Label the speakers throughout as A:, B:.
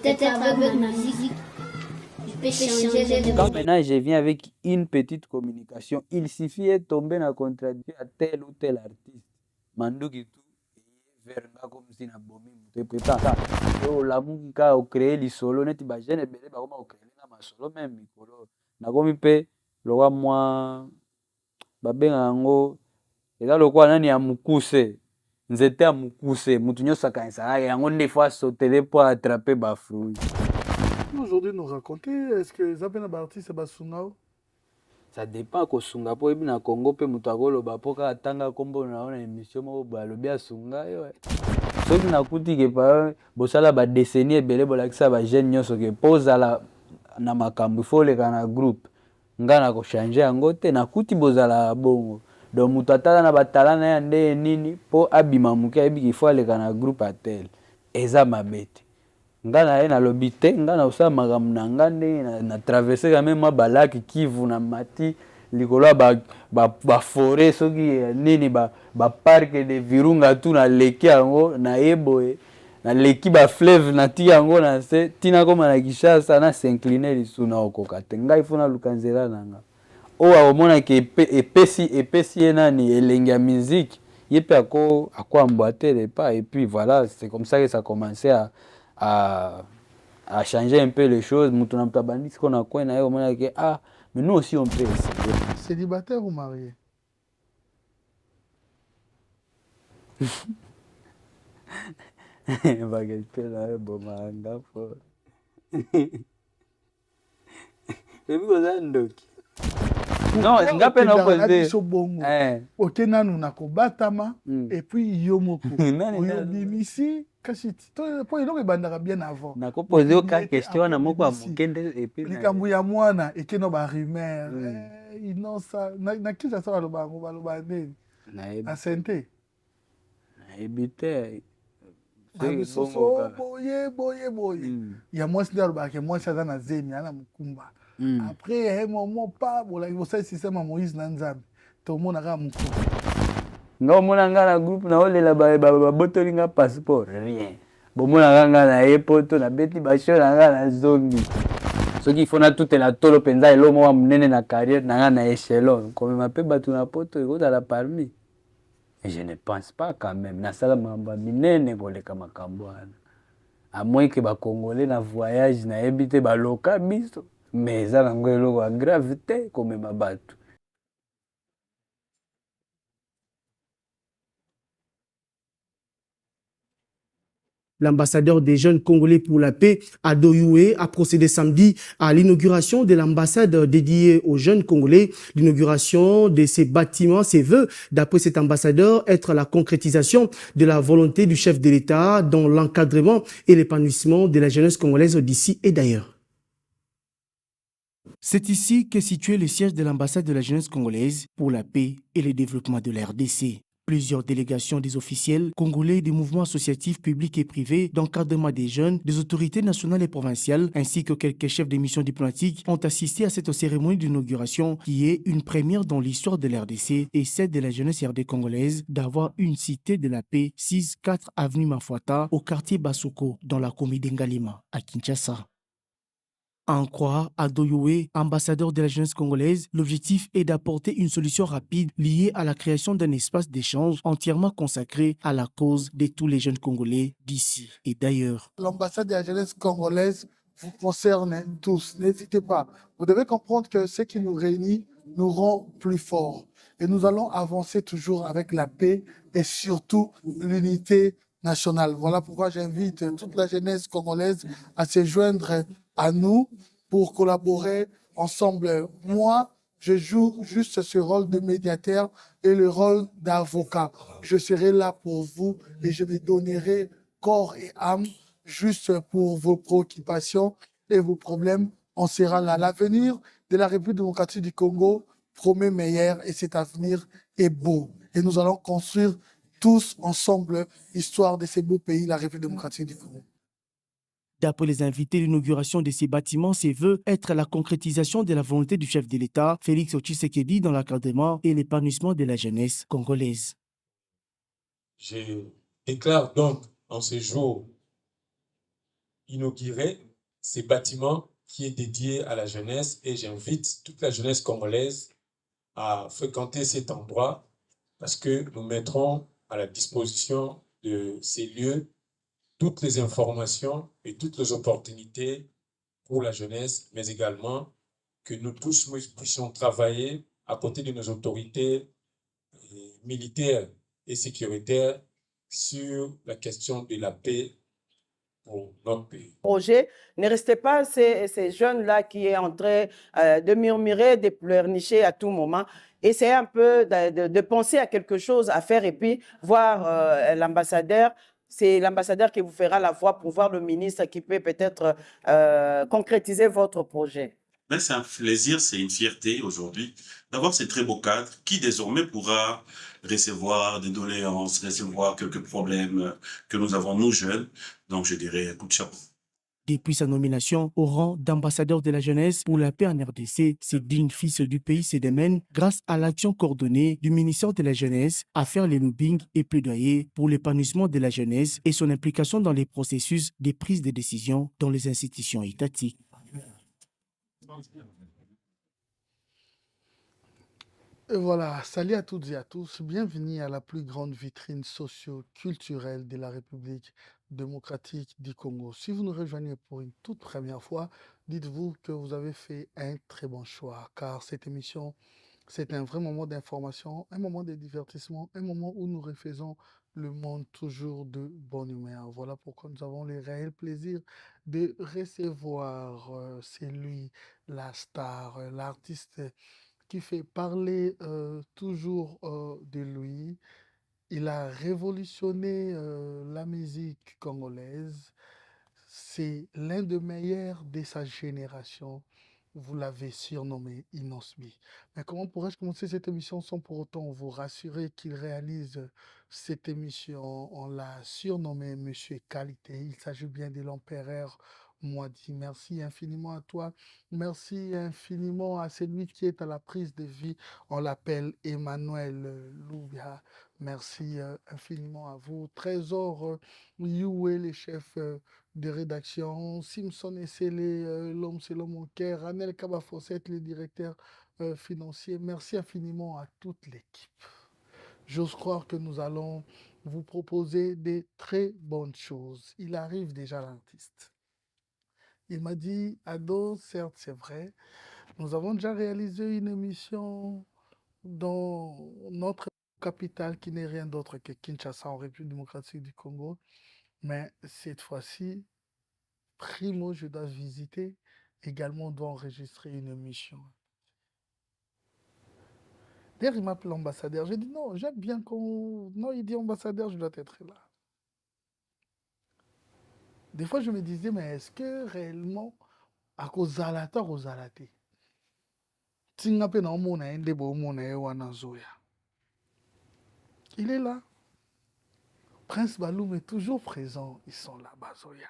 A: peut-être avec ma musique, je peux changer les
B: Quand maintenant je viens avec une petite communication, il suffit de tomber dans la contradiction à tel ou tel artiste. Manduki tout, vers nga comme si na bomi muté pourtant ça. Yo la munga au créer li solo neti ba jeune belé ba koma au créer na masolo même mikolo. Na komi pe lowa moi ba benga ngo eza lokwa nani ya mukuse. Nzete ya mukuse, mutu nyonso akanisaka yango nde fois sauter pour attraper ba fruits.
C: Aujourd'hui, nous raconter, est-ce que Zabena Barti, c'est Basungao?
B: Ça dépend kosunga po ebi na Congo pe mutu akoloba po kaka tanga kombo na émission moko balobi asunga yo. Soki nakuti ke pa bosala ba décennie ebele bolakisa ba jeune nyonso ke po ozala na makambo ifo oleka na groupe nga na kochange yango te nakuti bozala bongo donc mutu atala na batala na ye nde nini po abima moke ayebi ke ifo aleka na groupe atel eza mabe te nga na ye nalobi te nga na osala makambo na nga ndenge na traverse quand même mwa balaki Kivu na mati likolo ya baforêt soki nini baparke de Virunga tu naleki yango naye boye naleki bafleuve natiki yango na se ntina koma na Kinshasa na s'incline lisu na okoka te ngai fo naluka nzela na nga oyo akomonaki epesi ye nani elengi ya musique ye mpe akoemboîter les pas et puis voilà c'est comme ça que ça commençait à changer un peu les choses. Moutouna Mtabani, ce qu'on a quoi, ah, mais nous aussi on peut essayer.
C: Célibataire ou marié?
B: Non, nga pe na opposé.
C: Ok, nanu nako batama et puis yomoku. Oyobimisi kasi po eloko ebandaka bien avant.
B: Nako poser aucune question na moko ya mokende et puis
C: likambo ya mwana ekeno ba rumeur. Inosa na kisa sa baloba nini? Asente.
B: Na ebite.
C: Boye. Ya mwasi ndio alobaka mwasi aza na zemi ana mukumba. Après un moment pas pour la système à Moïse Nanzambe tout le monde a mon coup
B: non mon anga na groupe na olela ba botoli nga passeport rien bon mon anga na epoto na beti ba show na nga na zongi soki fona toute la tolo penza elo mo munene na carrière na nga na échelon comme m'appelle batu na poto eko la parmi et je ne pense pas quand même na sala mamba minene koleka makambo ana à moins que ba congolais na voyage na ebite ba loka biso mais ça n'a pas de gravité comme ma batte.
D: L'ambassadeur des jeunes congolais pour la paix, Ado Youé, a procédé samedi à l'inauguration de l'ambassade dédiée aux jeunes congolais. L'inauguration de ces bâtiments, ses vœux, d'après cet ambassadeur, être la concrétisation de la volonté du chef de l'État dans l'encadrement et l'épanouissement de la jeunesse congolaise d'ici et d'ailleurs. C'est ici qu'est situé le siège de l'ambassade de la jeunesse congolaise pour la paix et le développement de la RDC. Plusieurs délégations des officiels congolais, des mouvements associatifs publics et privés, d'encadrement des jeunes, des autorités nationales et provinciales, ainsi que quelques chefs de missions diplomatiques ont assisté à cette cérémonie d'inauguration qui est une première dans l'histoire de la RDC et celle de la jeunesse RD congolaise d'avoir une cité de la paix 6-4 avenue Mafuata au quartier Basoko dans la commune d'Engalima à Kinshasa. En croire Ado Youé, ambassadeur de la jeunesse congolaise, l'objectif est d'apporter une solution rapide liée à la création d'un espace d'échange entièrement consacré à la cause de tous les jeunes Congolais d'ici et d'ailleurs.
C: L'ambassade de la jeunesse congolaise vous concerne tous, n'hésitez pas. Vous devez comprendre que ce qui nous réunit nous rend plus forts. Et nous allons avancer toujours avec la paix et surtout l'unité nationale. Voilà pourquoi j'invite toute la jeunesse congolaise à se joindre à nous pour collaborer ensemble. Moi, je joue juste ce rôle de médiateur et le rôle d'avocat. Je serai là pour vous et je me donnerai corps et âme juste pour vos préoccupations et vos problèmes. On sera là. L'avenir de la République démocratique du Congo promet meilleur et cet avenir est beau. Et nous allons construire tous ensemble l'histoire de ce beau pays, la République démocratique du Congo.
D: D'après les invités, l'inauguration de ces bâtiments se veut être la concrétisation de la volonté du chef de l'État, Félix Tshisekedi, dans l'encadrement et l'épanouissement de la jeunesse congolaise.
E: Je déclare donc en ce jour inaugurer ces bâtiments qui est dédié à la jeunesse et j'invite toute la jeunesse congolaise à fréquenter cet endroit parce que nous mettrons à la disposition de ces lieux toutes les informations et toutes les opportunités pour la jeunesse, mais également que nous tous nous puissions travailler à côté de nos autorités militaires et sécuritaires sur la question de la paix pour notre pays.
F: Projet, ne restez pas ces jeunes-là qui est en train de murmurer, de pleurnicher à tout moment. Essayez un peu de penser à quelque chose à faire et puis voir l'ambassadeur. C'est l'ambassadeur qui vous fera la voix pour voir le ministre qui peut peut-être concrétiser votre projet.
G: Mais c'est un plaisir, c'est une fierté aujourd'hui d'avoir ces très beaux cadres qui désormais pourra recevoir des doléances, recevoir quelques problèmes que nous avons nous jeunes. Donc je dirais coup de chapeau.
D: Depuis sa nomination au rang d'ambassadeur de la jeunesse pour la paix en RDC, ce digne fils du pays se démène grâce à l'action coordonnée du ministère de la Jeunesse à faire les lobbying et plaidoyer pour l'épanouissement de la jeunesse et son implication dans les processus de prise de décision dans les institutions étatiques.
C: Et voilà, salut à toutes et à tous, bienvenue à la plus grande vitrine socio-culturelle de la République démocratique du Congo. Si vous nous rejoignez pour une toute première fois, dites-vous que vous avez fait un très bon choix, car cette émission, c'est un vrai moment d'information, un moment de divertissement, un moment où nous refaisons le monde toujours de bonne humeur. Voilà pourquoi nous avons le réel plaisir de recevoir, c'est lui, la star, l'artiste qui fait parler toujours de lui. Il a révolutionné la musique congolaise. C'est l'un des meilleurs de sa génération. Vous l'avez surnommé Inosbi. Mais comment pourrais-je commencer cette émission sans pour autant vous rassurer qu'il réalise cette émission? On l'a surnommé Monsieur Qualité. Il s'agit bien de l'empereur Moadi. Merci infiniment à toi. Merci infiniment à celui qui est à la prise de vie. On l'appelle Emmanuel Loubia. Merci infiniment à vous. Trésor Youé, les chefs de rédaction, Simpson et Sélé, l'homme c'est l'homme au cœur, Ranel Kabafossette, le directeur financier. Merci infiniment à toute l'équipe. J'ose croire que nous allons vous proposer des très bonnes choses. Il arrive déjà l'artiste. Il m'a dit, Ado, certes c'est vrai, nous avons déjà réalisé une émission dans notre capitale qui n'est rien d'autre que Kinshasa en République démocratique du Congo. Mais cette fois-ci, primo, je dois visiter. Également, on doit enregistrer une émission. D'ailleurs, il m'appelle ambassadeur. J'ai dit non, j'aime bien qu'on. Non, il dit ambassadeur, je dois être là. Des fois, je me disais, mais est-ce que réellement, à cause de la terre, aux alatés, il est là. Prince Baloum est toujours présent. Ils sont là-bas, Zoya.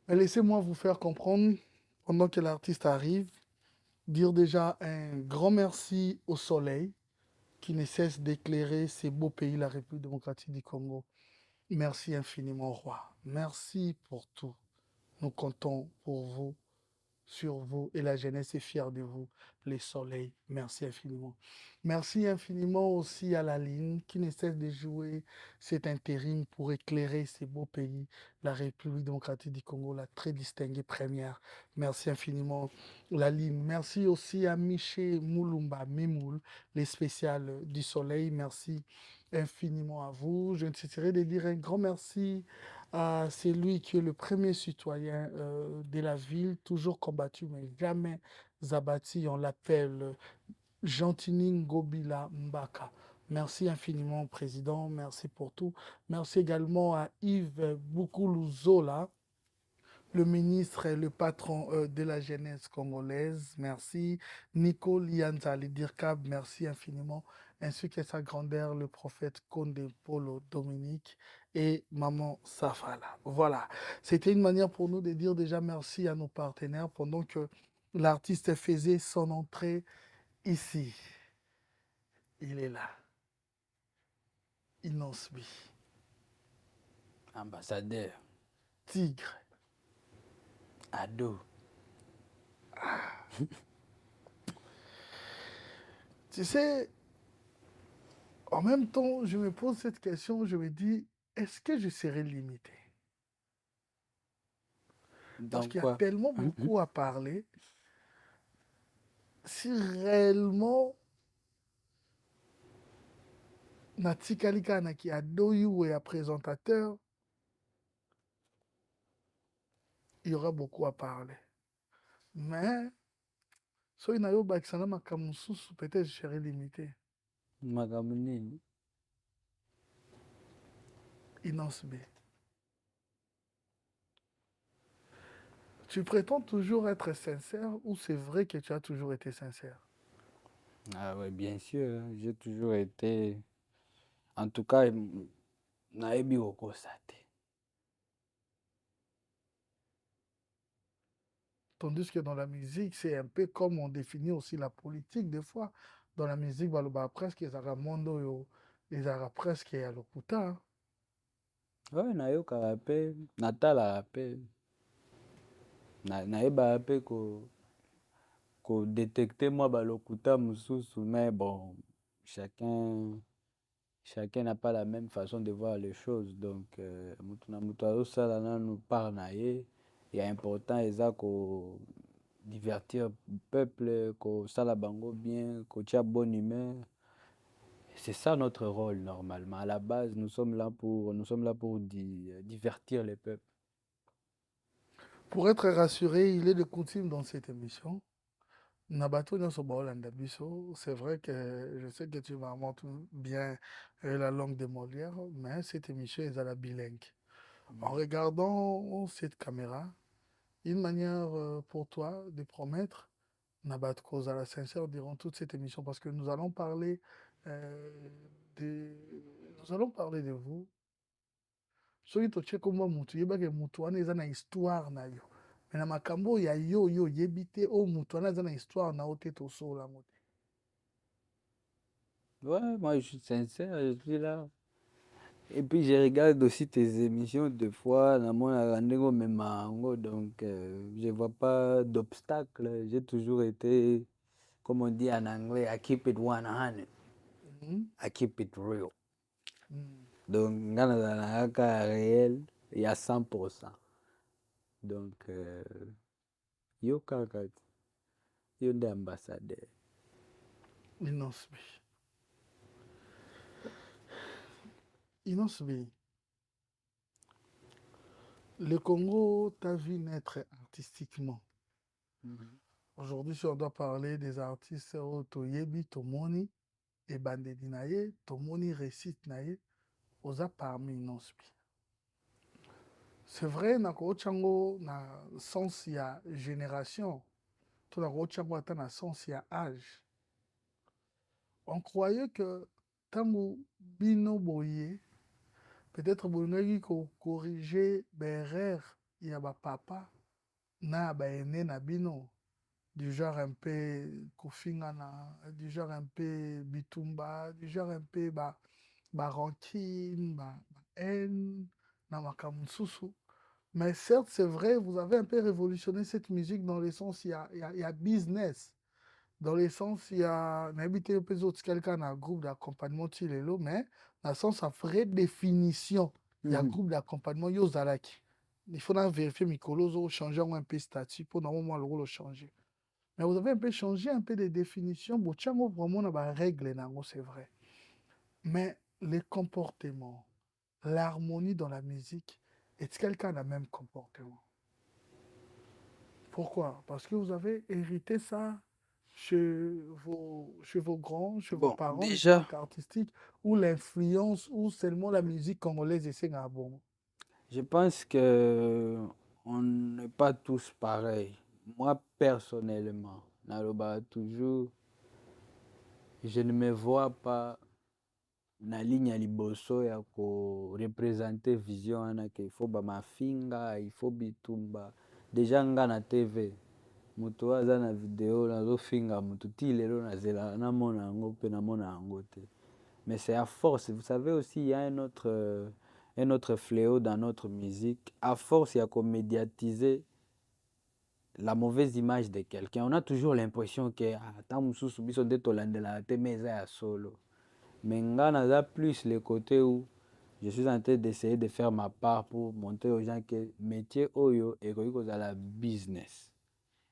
C: Mais laissez-moi vous faire comprendre, pendant que l'artiste arrive, dire déjà un grand merci au soleil qui ne cesse d'éclairer ces beaux pays, la République démocratique du Congo. Merci infiniment, roi. Merci pour tout. Nous comptons pour vous, sur vous, et la jeunesse est fière de vous, les soleils. Merci infiniment. Merci infiniment aussi à la ligne qui ne cesse de jouer cet intérim pour éclairer ces beaux pays, la République démocratique du Congo, la très distinguée première. Merci infiniment, la ligne. Merci aussi à Miché Moulumba Mimoul, les spéciales du soleil. Merci infiniment à vous. Je ne cesserai de dire un grand merci à celui qui est le premier citoyen de la ville, toujours combattu, mais jamais abattu. On l'appelle Gentini Ngobila Mbaka. Merci infiniment, Président. Merci pour tout. Merci également à Yves Boukoulou-Zola, le ministre et le patron de la jeunesse congolaise. Merci. Nico Lianza, le DIRCAB, merci infiniment. Ainsi qu'à sa grandeur, le prophète Konde Polo Dominique et Maman Safala. Voilà. C'était une manière pour nous de dire déjà merci à nos partenaires pendant que l'artiste faisait son entrée ici. Il est là. Inosbi.
B: Ambassadeur.
C: tigre.
B: Ado.
C: Tu sais, en même temps, je me pose cette question, je me dis, est-ce que je serai limité? Parce
B: Dans
C: qu'il y a
B: quoi?
C: tellement beaucoup à parler. Si réellement, Natikali Kana qui a Doyou et un présentateur, il y aura beaucoup à parler. Mais, si il y a eu Baksana Makamusu, peut-être je serai limité.
B: Makambo nini?
C: Inance B. Tu prétends toujours être sincère ou c'est vrai que tu as toujours été sincère?
B: Ah ouais, bien sûr, hein, j'ai toujours été... En tout cas, naebi kokosa te.
C: Tandis que dans la musique, c'est un peu comme on définit aussi la politique des fois. Dans la musique, baloba presque ezalaka mondo oyo ezalaka presque ya lokuta. Hein.
B: Ouais, nayokaka mpe, natalaka mpe, nayebaka mpe kodétecte mwa balokuta mosusu, mais bon, chacun n'a pas la même façon de voir les choses. Donc, mutu na mutu azosala nanu part na ye, ya important eza divertir peuple, kosala bango bien, kotia bonne humeur. C'est ça notre rôle normalement. À la base, nous sommes là pour divertir les peuples.
C: Pour être rassuré, il est de coutume dans cette émission. Nabato nyonso baolanda biso, c'est vrai que je sais que tu inventes bien la langue de Molière, mais cette émission est à la bilingue. En regardant cette caméra, une manière pour toi de promettre Nabat Kozala sincère durant toute cette émission parce que euh, de, nous allons parler de vous. Soki totie komba mutu yebake mutu wana eza na histoire na yo. Mais na makambo ya yo yebi te o mutu wana eza na histoire na yo te tosola yango te.
B: Ouais, moi je suis sincère, je suis là. Et puis je regarde aussi tes émissions deux fois, namonaka ndenge omema yango, donc je vois pas d'obstacle. J'ai toujours été, comme on dit en anglais, I keep it 100, I keep it real. Donc nga nazala kaka réel ya 100%. Donc yo kaka yo nde ambassadeur.
C: Innocent B. Innocent B. Le Congo t'a vu naître artistiquement. Aujourd'hui, si on doit parler des artistes Toyebi, Tomoni, et Bandedi Naye, Tomoni récite Naye, oza parmi Innocent B. C'est vrai, nako chango na sens ya génération, tout nako chango ata na sens ya âge. On croyait que tango bino boye, peut-être bolingaki ko corriger berrer ya ba papa na ba aîné na bino, du genre un peu kofingana, du genre un peu bitumba, du genre un peu ba rancune, ba haine na makambo mosusu. Mais certes, c'est vrai, vous avez un peu révolutionné cette musique dans le sens, il y a business. Dans le sens, il y a n'habité quelqu'un un groupe d'accompagnement Tilelo, mais dans le sens, à vraie définition, il y a un groupe d'accompagnement Yozalaki. Il faut vérifier Mikolozo, changer un peu statut pour normalement le rôle changer. Mais vous avez un peu changé un peu les définitions. Bon, tiens, vraiment, on a des règles, c'est vrai. Mais les comportements, l'harmonie dans la musique, est-ce que quelqu'un a le même comportement? Pourquoi? Parce que vous avez hérité ça chez vos grands, chez vos
B: Bon,
C: parents, les
B: déjà,
C: pratiques artistiques, ou l'influence, ou seulement la musique congolaise et c'est un bon.
B: je pense que on n'est pas tous pareils. Moi, personnellement, naloba toujours, je ne me vois pas na ligne ya liboso ya représenter vision wana ke il faut bamafinga, il faut bitumba. Déjà nga na TV, moto oyo aza na video nazofinga moto ti lelo nazela namona yango mpe namona yango te. Mais c'est à force. Vous savez aussi, il y a un autre fléau dans notre musique. À force, il y a qu'on médiatiser la mauvaise image de quelqu'un. On a toujours l'impression que tant mususu biso nde tolandela te mais eza ya solo. Mais nga naza plus le côté où je suis en train d'essayer de faire ma part pour montrer aux gens que métier oyo ekoki kozala business.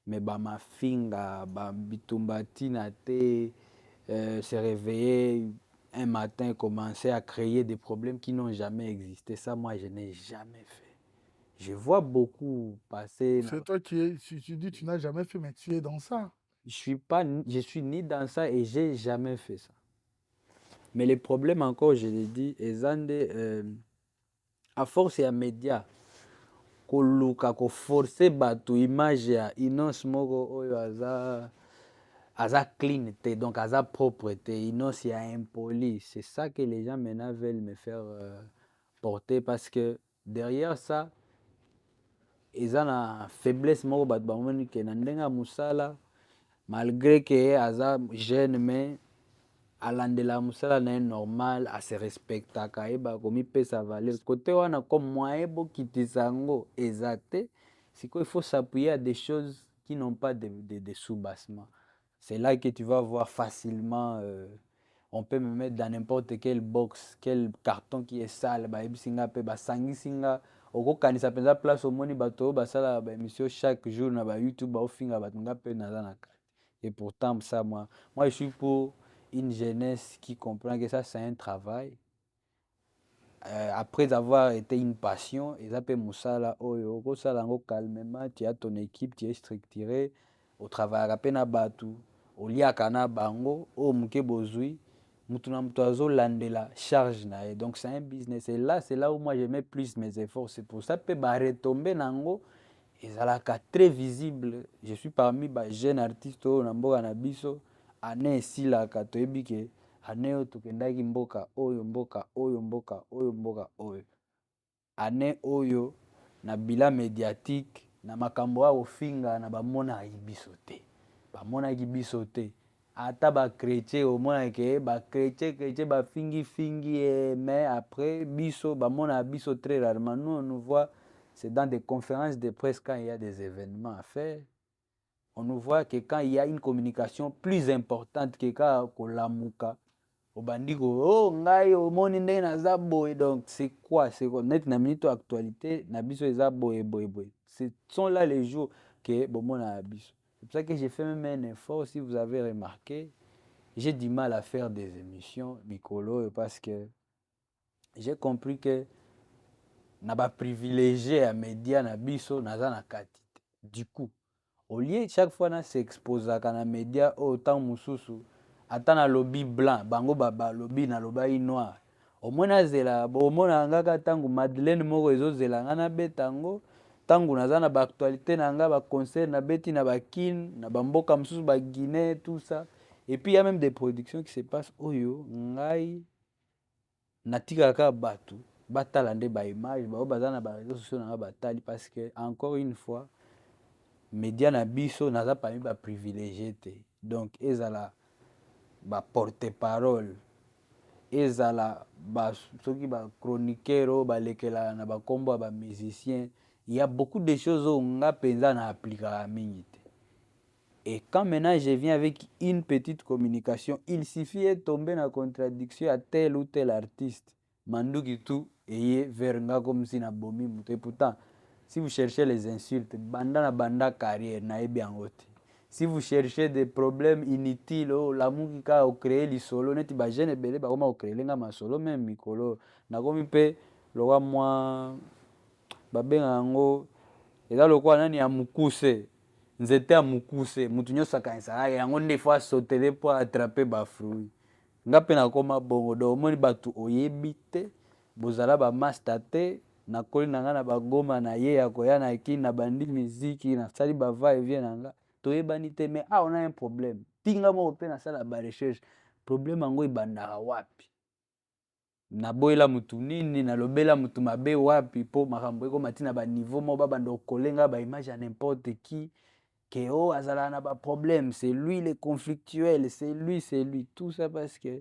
B: Mais ba mafinga, ba bitumba tina te, se réveiller un matin, commencer à créer des problèmes qui n'ont jamais existé. Ça, moi, je n'ai jamais fait. Je vois beaucoup passer.
C: C'est toi tu dis tu n'as jamais fait, mais tu es dans ça.
B: Je suis ni dans ça et j'ai jamais fait ça. Mais le problème encore, je l'ai dit, à force ya média, koluka forcer bato image ya Innocence moko oyo aza clean te, donc aza propre te, Innocence ya impoli. C'est ça que les gens maintenant veulent me faire porter, parce que derrière ça, eza na faiblesse moko bato bamoni ke na ndenge ya mosala, malgré que aza jeune, mais alandela mosala na ye normal, ase respectaka, ayeba komipesa valeur. Côté wana comme moyen bokitisa yango eza te, sikoyo il faut s'appuyer à des choses qui n'ont pas de sous-bassement. C'est là que tu vas voir facilement, on peut me mettre dans n'importe quelle box, quel carton qui est sale, bayebisinga pe basangisinga, okokanisa penza place omoni bato oyo basala ba émission chaque jour na ba YouTube baofinga bato nga pe naza na kati. Et pourtant ça, moi je suis pour une jeunesse qui comprend que ça c'est un travail. Après avoir été une passion, et ça peut moussala oyo kosala ngo calmement, tu as ton équipe, tu es structuré, au travail à na batu, au liaka na bango, o muke bozui, mutu na mutu azolandela charge na ye. Donc c'est un business. Et là, c'est là où moi je mets plus mes efforts. C'est pour ça que ba retomber nango ezalaka très visible. Je suis parmi ba jeunes artistes oyo na mboka na biso, ane esilaka toyebi ke ane oyo tokendaki mboka oyo mboka oyo mboka oyo mboka oyo, ane oyo na bilan médiatique na makambo ya kofinga na bamonaki biso te, bamonaki biso te. Ata bakretien omonaki ke bakretien bafingi mais après biso bamona biso très rarement. Nous on nous voit, c'est dans des conférences de presse quand il y a des événements à faire. On nous voit que quand il y a une communication plus importante que quand kolamuka obandiko oh ngai omoni ndenge naza boye. Donc c'est quoi net na minute actualité na biso eza boye boye boye. Ce sont là les jours que bomona biso. C'est pour ça que j'ai fait même un effort. Si vous avez remarqué, j'ai du mal à faire des émissions mikolo parce que j'ai compris que na ba privilégié à média na biso naza na kati. Du coup, au lieu chaque fois na s'exposer na média autant mususu ata na lobby blanc bango baba lobby na lobai noir, omona zela bomona ngaka tangu Madeleine moko ezozela ngana betango tangu naza na ba actualité na nga ba concert na beti na ba kin na bamboka mususu ba Guinée tout ça. Et puis il y a même des productions qui se passent oyo ngai natikaka batu batala nde ba image ba baza na ba réseaux sociaux na batali, parce que encore une fois média na biso naza parmi ba privilégié te. Donc ezala ba porte-parole, ezala ba soki ba chroniqueur ba lekela na ba kombo ba musicien, il y a beaucoup de choses où nga penza na appliquer mingi te. Et quand maintenant je viens avec une petite communication, il suffit de tomber dans la contradiction à tel ou tel artiste. Manduki tout et vers nga comme si na bomi muté. Pourtant, si vous cherchez les insultes, banda carrière na ebiangote. Si vous cherchez des problèmes inutiles, l'amour qui a créé les solos, net ba jeune belé ba comment créer nga ma solo même mikolo. Na komi pe lowa moi ba benga ngo eza lokwa nani ya mukuse. Nzete ya mukuse, mutu nyonso akanisa yango nde fois sauter pour attraper ba fruits. Nga pe na koma bongo do omoni batu oyebi te, bozala ba master te, na koli na nga na bagoma na ye ya koya na ki na bandi muziki na sali ba va et vient na nga. Toyebani te, mais on a un problème. Tinga mo pe na sala ba recherche. Problème yango ebandaka wapi? Na boyela mutu nini na lobela mutu mabe wapi po makambo eko matina ba niveau mo ba bando kolenga ba image à n'importe qui. Que azala na ba problème, c'est lui le conflictuel, c'est lui, tout ça parce que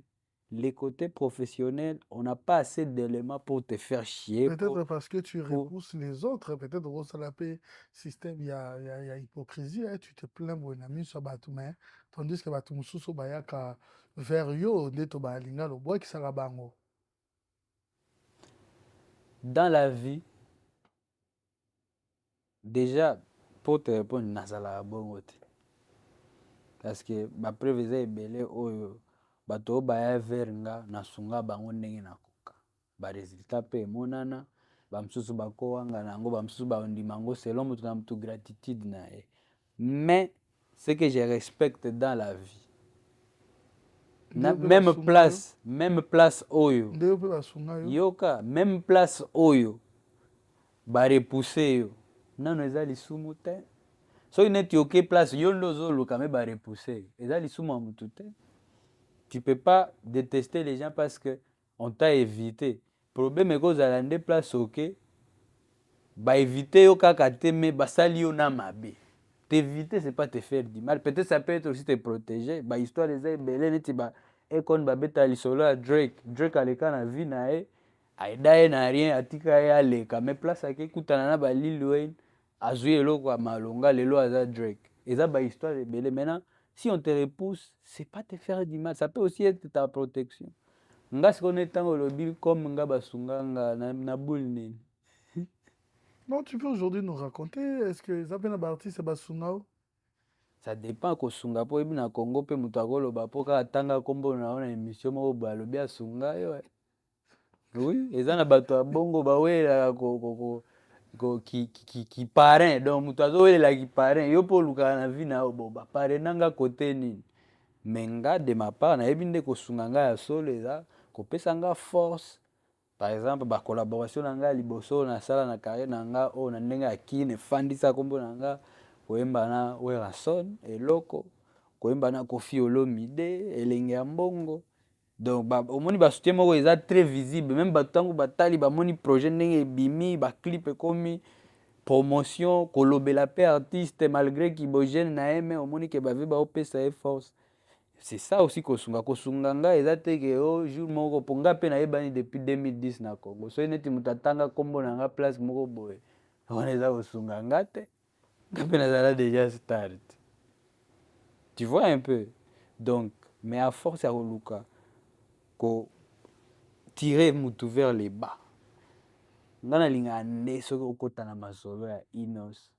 B: les côtés professionnels, on n'a pas assez d'éléments pour te faire chier.
C: Peut-être parce que tu repousses les autres, peut-être au salapé système, il y a hypocrisie, hein, tu te plains mon ami sur Batoumé, tandis que Batoum sous Bayaka vers yo, neto balinga, le bois qui sera bango.
B: Dans la vie, déjà, pour te répondre, nazala bongo te. Parce que ma preuve eza ebele oyo bato oyo baya vers nga nasunga bango ndenge nakoka baresultat mpe emonana bamosusu bakowanga na yango bamosusu bandima yango selon moto na moto gratitude na ye. Mais ce que je respecte dans la vie même place oyo yoka même place oyo barepousse yo nano eza lisumu te. Soki neti oke place yo ndo ozoluka me barepousse eza lisumu ya mutu te. Tu peux pas détester les gens parce que on t'a évité. Problème ekozala nde place oke baévite yo kaka te me basali yo na mabe. T'éviter c'est pas te faire du mal. Peut-être ça peut être aussi te protéger. Ba histoire eza ebele neti ba ekon babeta lisolo ya Drake aleka na vie na ye aida ye na rien atika ye aleka me place akekutana na ba Lil Wayne azwi eloko ya malonga lelo aza Drake. Eza ba histoire ebele. Maintenant si on te repousse c'est pas te faire du mal, ça peut aussi être ta protection. Nga siko netango lobi comme nga basunga nga na boule nini.
C: Non, tu peux aujourd'hui nous raconter, est-ce que les artistes basungao?
B: Ça dépend kosunga po ebi na Congo pe mutu akoloba po kaka tanga kombo na ona émission moko balobi asunga yo. Oui, eza na bato ya bongo bawelaka ki parrain donc mutu azowelela ki parrain yo po olukaka na vie na yo bo baparrain nanga kote nini. Mais nga de ma part nayebi nde kosunga nga ya solo eza kopesa nga force. Par exemple ba collaboration na nga liboso na sala na carrière na nga o na ndenge akine efandisa kombo na nga koyemba na Werason eloko koyemba na Koffi Olomide elenge ya mbongo. Donc omoni basoutien moko eza très visible même bato ntango batali bamoni projet ndenge ebimi baclip ekomi promotion kolobela mpe artiste malgré kibogene na ye me omoni ke bave baopesa ye force. C'est ça aussi kosunga nga eza te ke jour moko po nga mpe nayebani depuis 2010 na Congo soki neti moto atanga kombo na nga place moko boye wana eza kosunga nga te nga mpe nazala déjà star. Tu vois un peu. Donc mais à force ya koluka ko tirer mutu vers les bas nga nalingaka nde soki okota na masolo ya Inos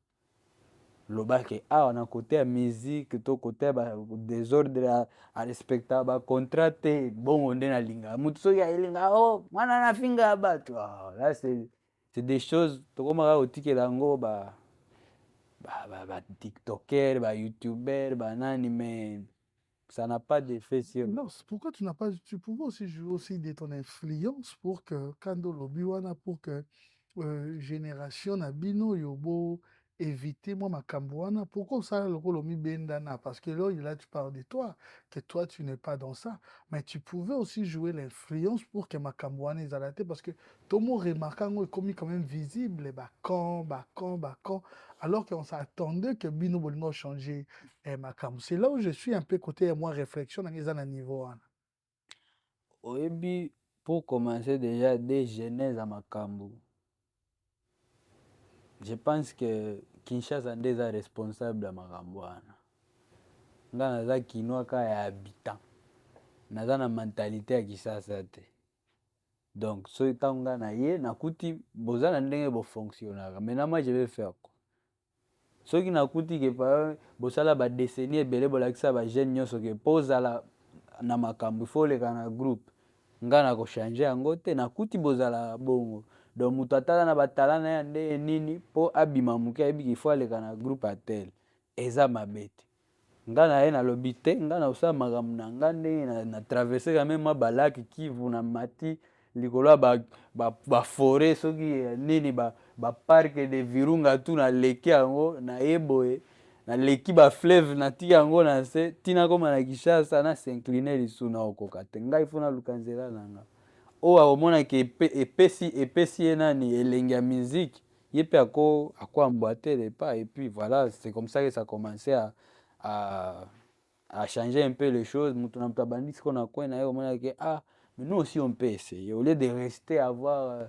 B: lobake awa na kote ya musique to kote ya désordre arespecta bacontrat te bongo nde nalingaka mutu soki ayelinga o mwana na finga ya bato là c'est des choses tokomaka kotikela yango tiktoker bayoutubeur banani mais ça n'a pas d'effet sur...
C: Non, pourquoi tu n'as pas... Tu pouvais aussi jouer aussi de ton influence pour que Kando Lobiwana, pour que génération Nabino Yobo éviter moi ma Cambouana. Pourquoi ça le Kolomi Bendana? Parce que là, tu parles de toi, que toi, tu n'es pas dans ça. Mais tu pouvais aussi jouer l'influence pour que ma Cambouana est arrêtée. Parce que tout le monde remarquant est commis quand même visible. Bacan. Alors qu'on s'attendait que Bino Bolino changeait Makam. C'est là où je suis un peu côté moi réflexion dans les niveau.
B: Oyebi, pour commencer déjà des genèses à Makambu. Je pense que Kinshasa est responsable de Makambu. Nga naza kinoa ka ya habitant. Naza na mentalité ya Kinshasa te. Donc so tanga na ye nakuti boza na ndenge bo fonctionnera. Maintenant moi je vais faire quoi? Soki nakuti ke pa bosala ba décennie ebele bolakisa ba jeune nyonso ke pozala na makambu faut leka na groupe nga na ko changer yango te nakuti bozala bongo donc mutu atala na batala na ya nde nini po abima muke ayebi qu'il faut leka na groupe atel eza mabete nga na ye nalobi te nga na osala makambo na nga ndenge na traverser quand même balaki Kivu na mati likolo ba forêt soki nini ba parc de Virunga tu na leki yango na yeboye na leki ba fleuve na ti yango na se tina koma na Kinshasa na s'incliner lisu na okoka te ngai fona lukanzela nanga o aomona ke epesi ye nani elenge ya musique ye pe ako emboîter les pas et puis voilà c'est comme ça que ça a commencé à à changer un peu les choses. Ah, mais nous aussi on peut essayer. Au lieu de rester à avoir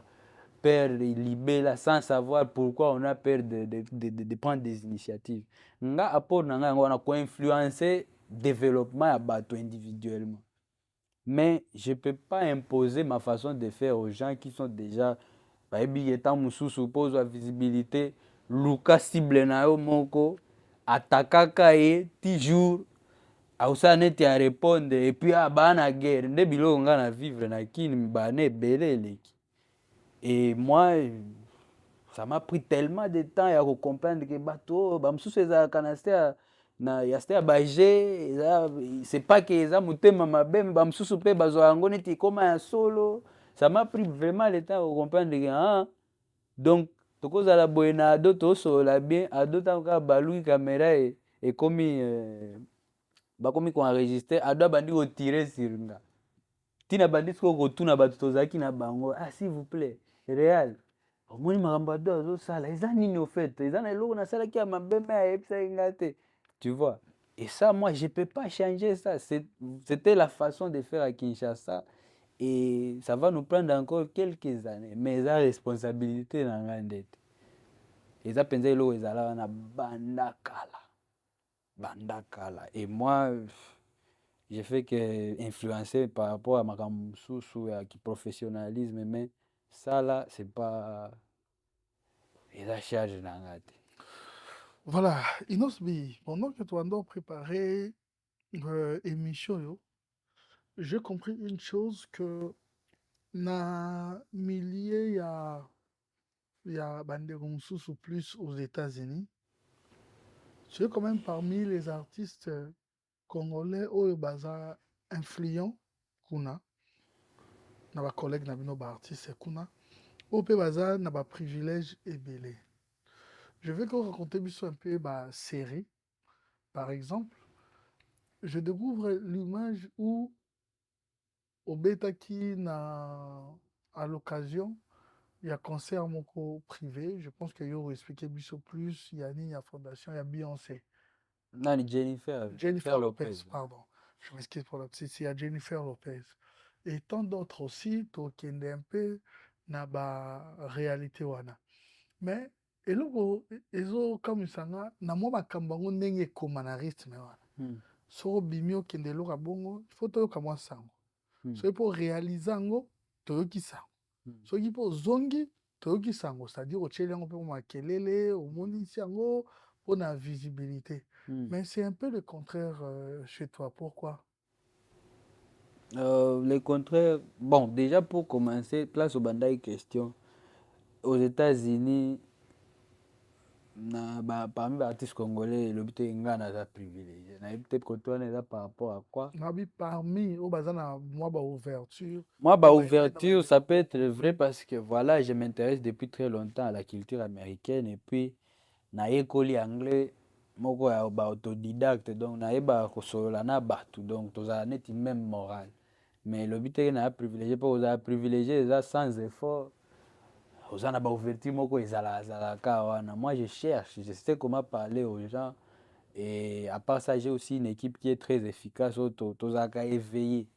B: peur de libérer là, sans savoir pourquoi on a peur de prendre des initiatives. Nga apport nanga on a influencer développement à bateau individuellement. Mais je ne peux pas imposer ma façon de faire aux gens qui sont déjà étant mususu pose la visibilité luka cible na yo moko atakaka ye toujours ausa neti a répondre et puis bana guerre nde biloko nga na vivre na kini bana ebele eleki. Et moi ça m'a pris tellement de temps à comprendre que bato bamususu ezalaka ya ste ya baje c'est pas que eza motema mabe me bamususu mpe bazwa yango neti ekoma ya solo. Ça m'a pris vraiment le temps à comprendre que donc tokozala boye na ado tosolola bien ado ntango kaka baluki caméra ekomi bakomi koenregistre ado abandi kotire sur nga ntina bandi sikoyo kotuna bato tozalaki na bango s'il vous plaît réal omoni makambo ado azosala eza nini ofait eza na eloko nasalaki ya mabe me ayebisaki nga te, tu vois. Et ça moi je peux pas changer ça. C'était la façon de faire à Kinshasa. Et ça va nous prendre encore quelques années. Mais la responsabilité dans la dette. Et ça pensait l'eau est là na bandakala. Et moi, j'ai fait que influencer par rapport à ma sous à qui professionnalisme, mais ça là, c'est pas. Et ça charge dans la tête.
C: Voilà, Inosbi, pendant que toi dois préparer émission, j'ai compris une chose que na milliers ya Bandeko Mususu plus aux États-Unis, tu es quand même parmi les artistes congolais au baza influents kuna na ba collègues na bino ba artistes kuna au pe baza na ba privilège ebele. Je vais encore raconter un peu ma série. Par exemple, je découvre l'image où Obetaki na à l'occasion il y a concert moko privé. Je pense que yo expliqué plus. Il y a ni la fondation, il y a Beyoncé.
B: Non, Jennifer
C: Lopez, pardon. Je m'excuse pour la petite. Il y a Jennifer Lopez. Et tant d'autres aussi, qui est un peu na ba réalité wana. Mais eloko ezo comme ça na mo makambo ngo ndenge ekoma na rythme wana. So bimio kende loka bongo, il faut toyoka mwa sango. So pour réaliser ngo toyoki sango. Soki po zongi toyoki sango, c'est-à-dire otieli yango mpe makelele, omonisi yango pour la visibilité. Mais c'est un peu le contraire chez toi. Pourquoi?
B: Le contraire, bon, déjà pour commencer, place au bandai question. Aux États-Unis, parmi les artistes congolais, le but est de privilégié. Peut-être que toi, on est là par rapport à quoi?
C: Parmi, moi, ouverture.
B: Moi, ouverture, ça peut être vrai parce que voilà, je m'intéresse depuis très longtemps à la culture américaine et puis, na école anglais, moko ya autodidacte, donc na eba kosolola na batu, donc toza neti même moral. Mais le but est na privilégié, pas aux privilégié, ça sans effort. Aux ana ba ouverture moko ezala wana. Moi, je cherche, je sais comment parler aux gens. Et à part ça, j'ai aussi une équipe qui est très efficace, tozaka éveillé.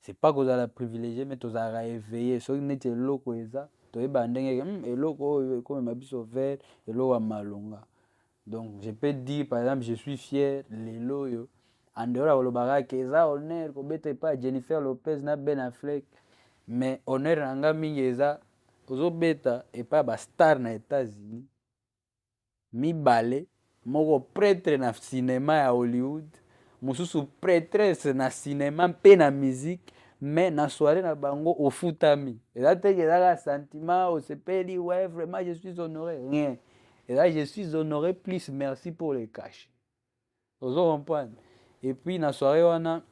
B: C'est pas que vous allez privilégier, mais vous allez éveiller. Si vous êtes loko eza, tu es bandenge, loko comme ma biso vert, loko malonga. Donc je peux dire par exemple, je suis fier les loyo. En dehors de l'obara keza honneur, ko bete pas Jennifer Lopez na Ben Affleck, mais honneur nanga mingi eza ozo beta et pas ba star na États-Unis. Mi balé, moko prêtre na cinéma ya Hollywood. Mosusu prêtresse na cinéma mpe na musique mais na soirée na bango ofutami eza te ke ezaka sentiment osepeli ouais vraiment je suis honoré rien et là je suis honoré plus merci pour le cash ozo comprendre. Et puis na soirée wana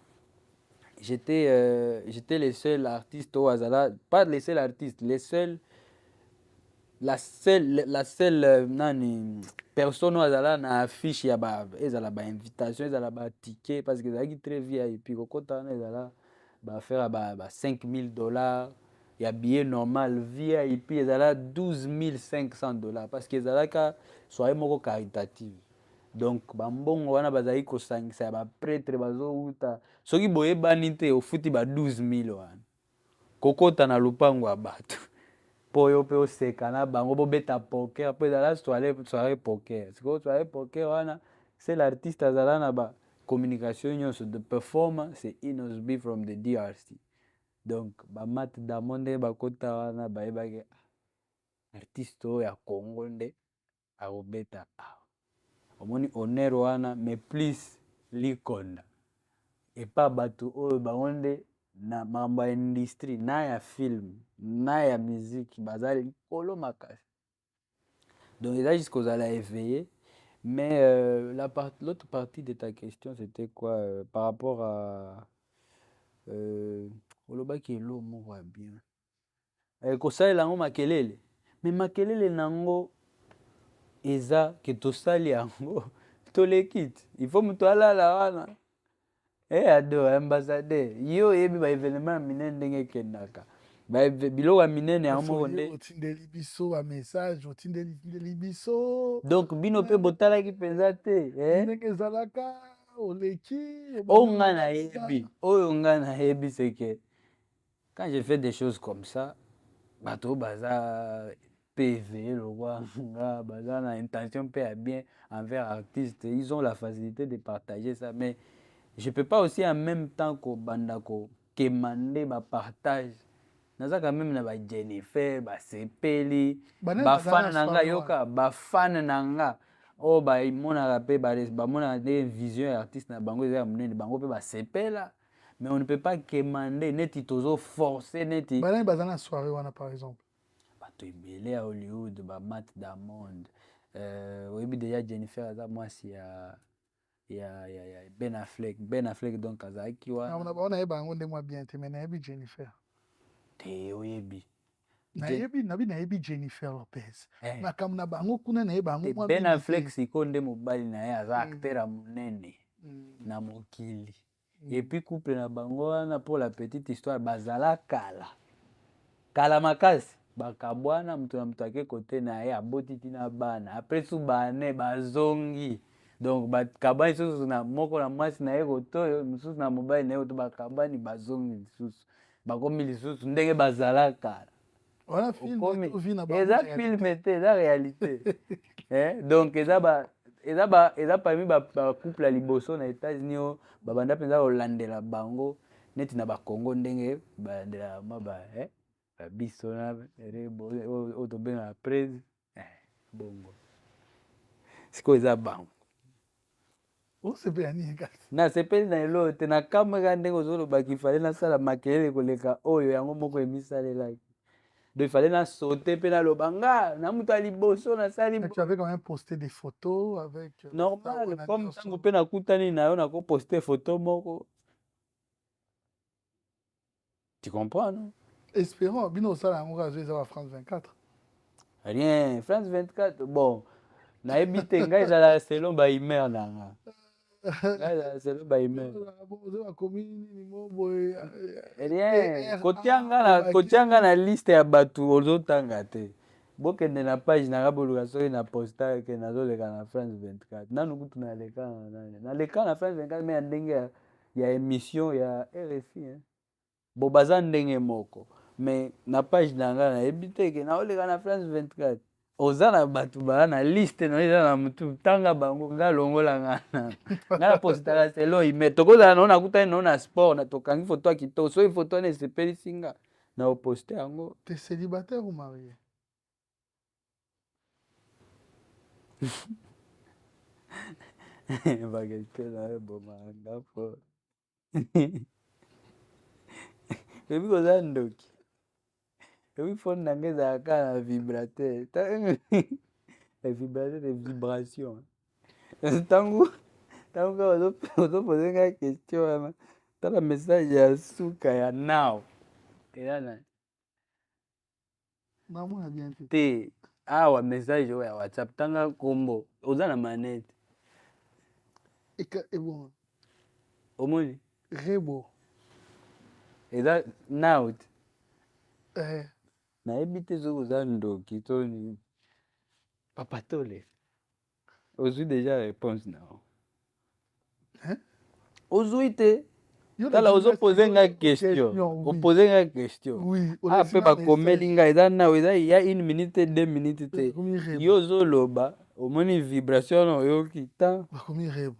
B: j'étais le seul artiste au azala pas le seul artiste la seule nani personne azala na affiche ya ezala ba invitation ezala ba ticket parce que ezalaki très VIP kokota wana ezala ba faire ba $5,000 ya billet normal VIP ezala $12,500 parce que ezalaka soirée moko caritative. donc bambongo wana bazali kosangisa ya bapretre bazouta soki boyebani te ofuti ba 12 000 wana kokota na lupango ya bato mpo oyo mpe oseka na bango bobeta poker mpo ezala soirée poker sikoyo soirée poker wana se l'artiste azala na bacommunication nyonso de performance c'est Inosby from the DRC donc bamate damo nde bakota wana bayebaki artiste oyo ya Congo nde akobeta awa omoni honneur wana mais plus likonda epa bato oyo bango nde na makambo ya industrie na ya film na ya musique baza likolo makasi donc eza juste kozala éveillé mais l'autre partie de ta question c'était quoi par rapport à olobaki elo moko ya bien kosalela yango makelele mais makelele nango eza ke tosali yango toleki te il faut moto alala wana ado ambassadeur yo oyebi baévénement ya minene ndenge ekendaka biloko ya minene yango moko nde
C: otindeli biso bamessage otindeli biso
B: donc bino mpe botalaki mpenza te
C: ndenge ezalaka oleki
B: oyo nga nayebi seke quand je fais des choses comme ça bato baza PV lokwa nga baza na intention mpe ya bien envers artiste ils ont la facilité de partager ça mais je peux pas aussi en même temps kobanda kokemande bapartage naza quand même na bajennifer basepeli bafane na nga yoka bafane na nga oyo bamonaka mpe bamonaka nde vision ya artiste na bango eza ya monene bango mpe basepela mais on ne peut pas quémander neti tozoforce neti
C: banani baza na soirée wana par exemple
B: bato ebele ya Hollywood bamat damond oyebi deja jennifer aza mwasi ya Ben Affleck donc azalaki wana
C: nayeba yango nde mwa bien te mais nayebi jennifer
B: te oyebi
C: nayebi Jennifer Lopez makambo na bango kuna nayeba yango mwa
B: Ben Affleck sikoyo nde mobali na ye aza acteur ya monene na mokili epuis couple na bango wana pour la petite histoire bazala kala makasi bakabwana moto na moto ake kote na ye aboti tina bana apres su bane bazongi donc bakabani susu na moko na mwasi na ye kotoyo mosusu na mobali na ye koto bakabani bazongi lisusu bakomi lisusu ndenge bazala kala eza filme te eza réalité donc eza parmi bacouple ya liboso na États-Unis oyo babanda mpenza kolandela bango neti na bakongo ndenge balandela mwa babiso na oyo tobengaka prese bongo sikoyo eza bango nasepeli na elo te nakamwaka ndenge ozolobaki fale nasala makelele koleka oyo yango moko emisalelaki donc il fallait na sauter mpe naloba nga na moto ya liboso nasali
C: tu avais quand même posté des photos avec
B: normal comme ntango mpe nakutani na yo nakoposte photo moko tu comprends non
C: espérons bino osala yango kaka eza ba France 24
B: rien France 24 bon nayebi te ngai ezala selon baimer na nga selon baimer rien kotianga na liste ya bato ozotanga te bokende na page nanga boluka soki na posta ke nazoleka na France 24 nanu kutu naleka na France 24 me ya ndenge ya émission ya RFI bo baza ndenge moko mais na page nanga nayebi te ke naoleka na France 24 oza na bato baa na liste na eza na mutu tanga bango nga longola nga na postaka selo ime tokozala nao nakutani nao na sport na tokangi foto ya kitoko soki foto wana esepelisi nga na oposte yango.
C: T'es célibataire ou marié?
B: Bakestion nayo bomanga fo ebi koza ndoki ebi fone na nga ezalaka na vibrateur vibrateur de vibration ntango ozopose nga question wana tala message ya suka ya now elana te awa message oyo ya WhatsApp tanga kombo oza na manete omoni
C: rebo
B: eza now nayebi te soki oza ndoki to nini papa tole ozwi déjà réponse na yo.
C: Hein?
B: Ozwi te
C: Yo
B: tala
C: na
B: ozopose nga
C: question,
B: question
C: oui.
B: opose nga question
C: Oui,
B: ah mpe bakomeli nga eza nao eza ya 1 minute te 2 minutes te yo ozoloba omoni vibration na oyoki ta
C: bakomi rebo.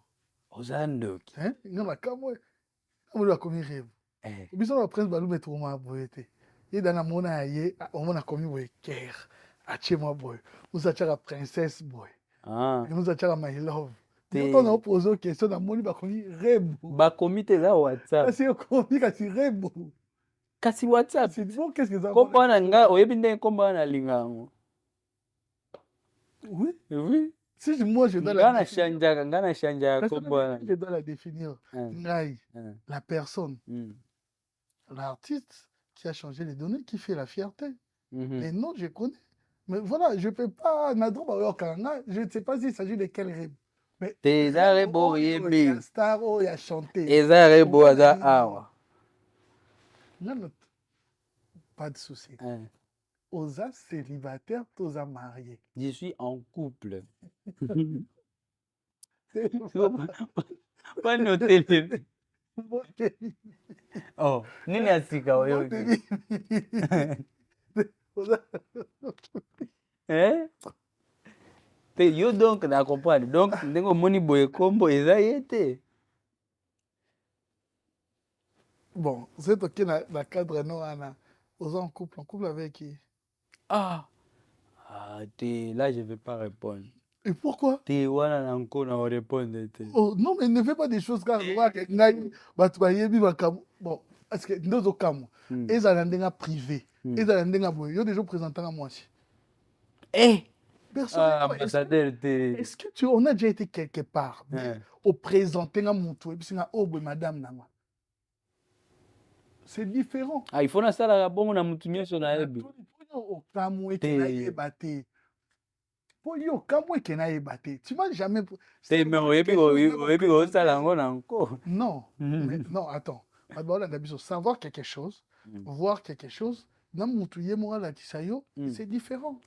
B: oza ndoki
C: Nga makamwe kamoli bakomi rebo. Biso na prince balume tokoma boye te. Ye dana mona ya ye omona komi boye ker. Atie mwa boye. Musa tiaka princesse boye. Musa tiaka my love. Yo na opose question na moni bakomi rebo.
B: bakomi te eza WhatsApp.
C: Kasi okomi kasi rebo.
B: Kasi WhatsApp.
C: C'est bon, qu'est-ce que ça
B: kombo wana nga oyebi ndenge kombo wana nalinga yango.
C: Oui.
B: Oui.
C: Si moi je dois
B: la définir. Nga na chanjaka kombo wana.
C: Je dois la définir. Ngai, la personne, l'artiste qui a changé les données, qui fait la fierté. Les noms, je connais. Mais voilà, je ne peux pas. Je ne sais pas s'il s'agit de quel rêve. Mais
B: il y
C: a star, il y a chanté. Pas de souci. Osa célibataire, Osa marié.
B: Je suis en couple. Pas noter. Oh, nini asika oyo. Yo donc na comprendre. Donc ndenge omoni boye kombo eza ye te.
C: Bon, c'est ok na cadre no ana. Osa en couple avec qui?
B: Ah, là je vais pas répondre.
C: Et pourquoi?
B: Oh,
C: non, mais ne fais pas des choses comme ça. Bon, parce que dans nos cas, ils ont un privé. Ils ont un boy. Ils ont déjà présenté à moi.
B: Eh!
C: Est-ce que on a déjà été quelque part au présenter à mon tour et puis oh madame Nangwa. C'est différent.
B: Ah, il faut na sala la bongo na mutumia sur na ebi.
C: Au Cameroun qui n'a pas battu. Yo kamwe kena ebate. Tu m'as jamais non. Non, attends. Savoir quelque chose, voir quelque chose, c'est différent.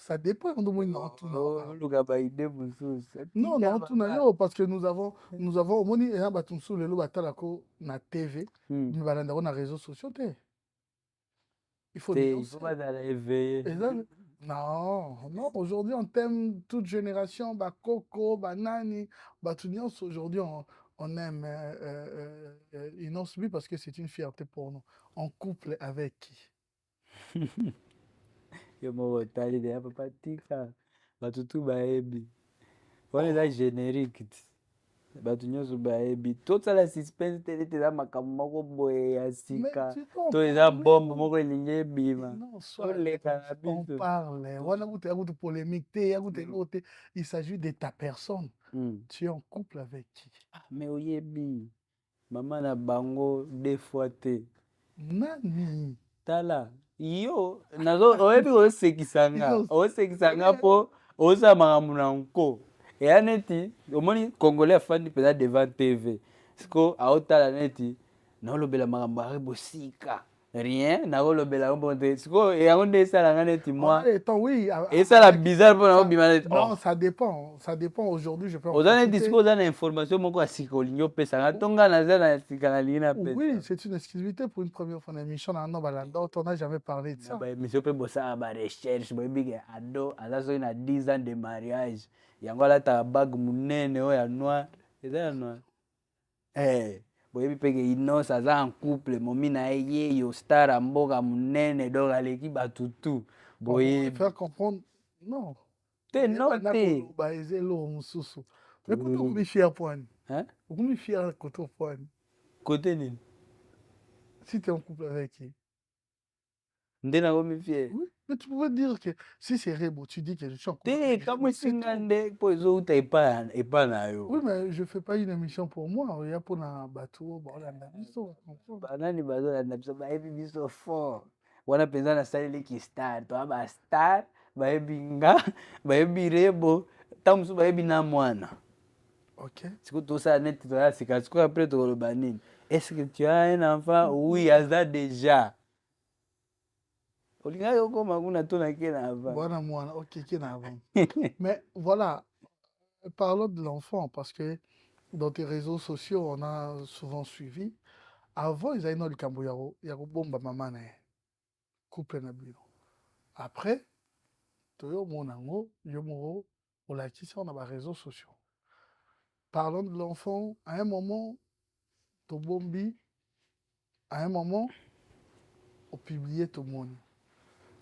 C: Ça dépend de moi. Non, parce que nous avons na TV, nous avons na réseaux sociaux. Il faut
B: pas éveiller.
C: Non, aujourd'hui on t'aime toute génération, Coco, Banani, aujourd'hui on aime Inosbi parce que c'est une fierté pour nous. En couple avec qui?
B: Yo mo tali de papa tika. Batutu baebi. Wana za générique. Batu nyonso baebi tosala suspense te ete eza makambo moko boye ya sika to eza bombe moko elingi ebima toleka na biso.
C: Wana kutu polémique te te, il s'agit de ta personne. Tu es en couple avec qui?
B: Mais oyebi mama na bango deux fois te
C: nani
B: tala yo nazo oyebi osekisanga po osala makambo na nko eya neti omoni congolais afandi mpenza devant tv siko aotala neti naolobela makambo ari bosika rien nakolobela ngo te siko yango nde esalanga neti moi esala bizarre mpo naobima neti
C: non ça dépend aujourd'hui je peux
B: oza neti siko oza na information moko ya sika olingi opesanga tonga naza na sika nalingi napesa.
C: Oui, c'est une exclusivité pour une première fois d'émission na no balanda on n'a jamais parlé de ça.
B: Ba émission pe bosala ba recherche boyebi ke ado aza soki na 10 ans de mariage yango alataka bague monene oyo ya noir eza ya noir boyebi peke Inos aza en couple momi na ye yo star ya mboka monene donc aleki batutu boyebi
C: faire comprendre non
B: te non te
C: baezelo mosusu mais koto okomi fier poani okomi fier koto poani
B: côté nini
C: si tu es en couple avec qui
B: nde nakomi fier.
C: Oui, mais tu pouvais dire que si c'est Rebo, tu dis que je suis en couple.
B: Oui,
C: mais je ne fais pas une émission pour moi. Il y a pour un bateau,
B: banani bateau, la biso baebi biso fort. Wana penza na saleli ki star, to aba star, baebi nga, baebi Rebo, tamusu baebi na mwana.
C: OK.
B: Siko to ça net to ya sika, siko après to lo banini. Est-ce que tu as un enfant? Oui, Azda déjà. olingaki okoma kuna tonake na avant.
C: Voilà, moi, ok, qui est avant. Mais voilà, parlons de l'enfant, parce que dans tes réseaux sociaux, on a souvent suivi. Avant, ils avaient dans le Camboyaro, il y a bomba maman, couple na bino. Après, toyo monango, yomoro, on l'a tissé, on a les réseaux sociaux. Parlons de l'enfant, à un moment, to bombi, à un moment, on publiait tout le monde.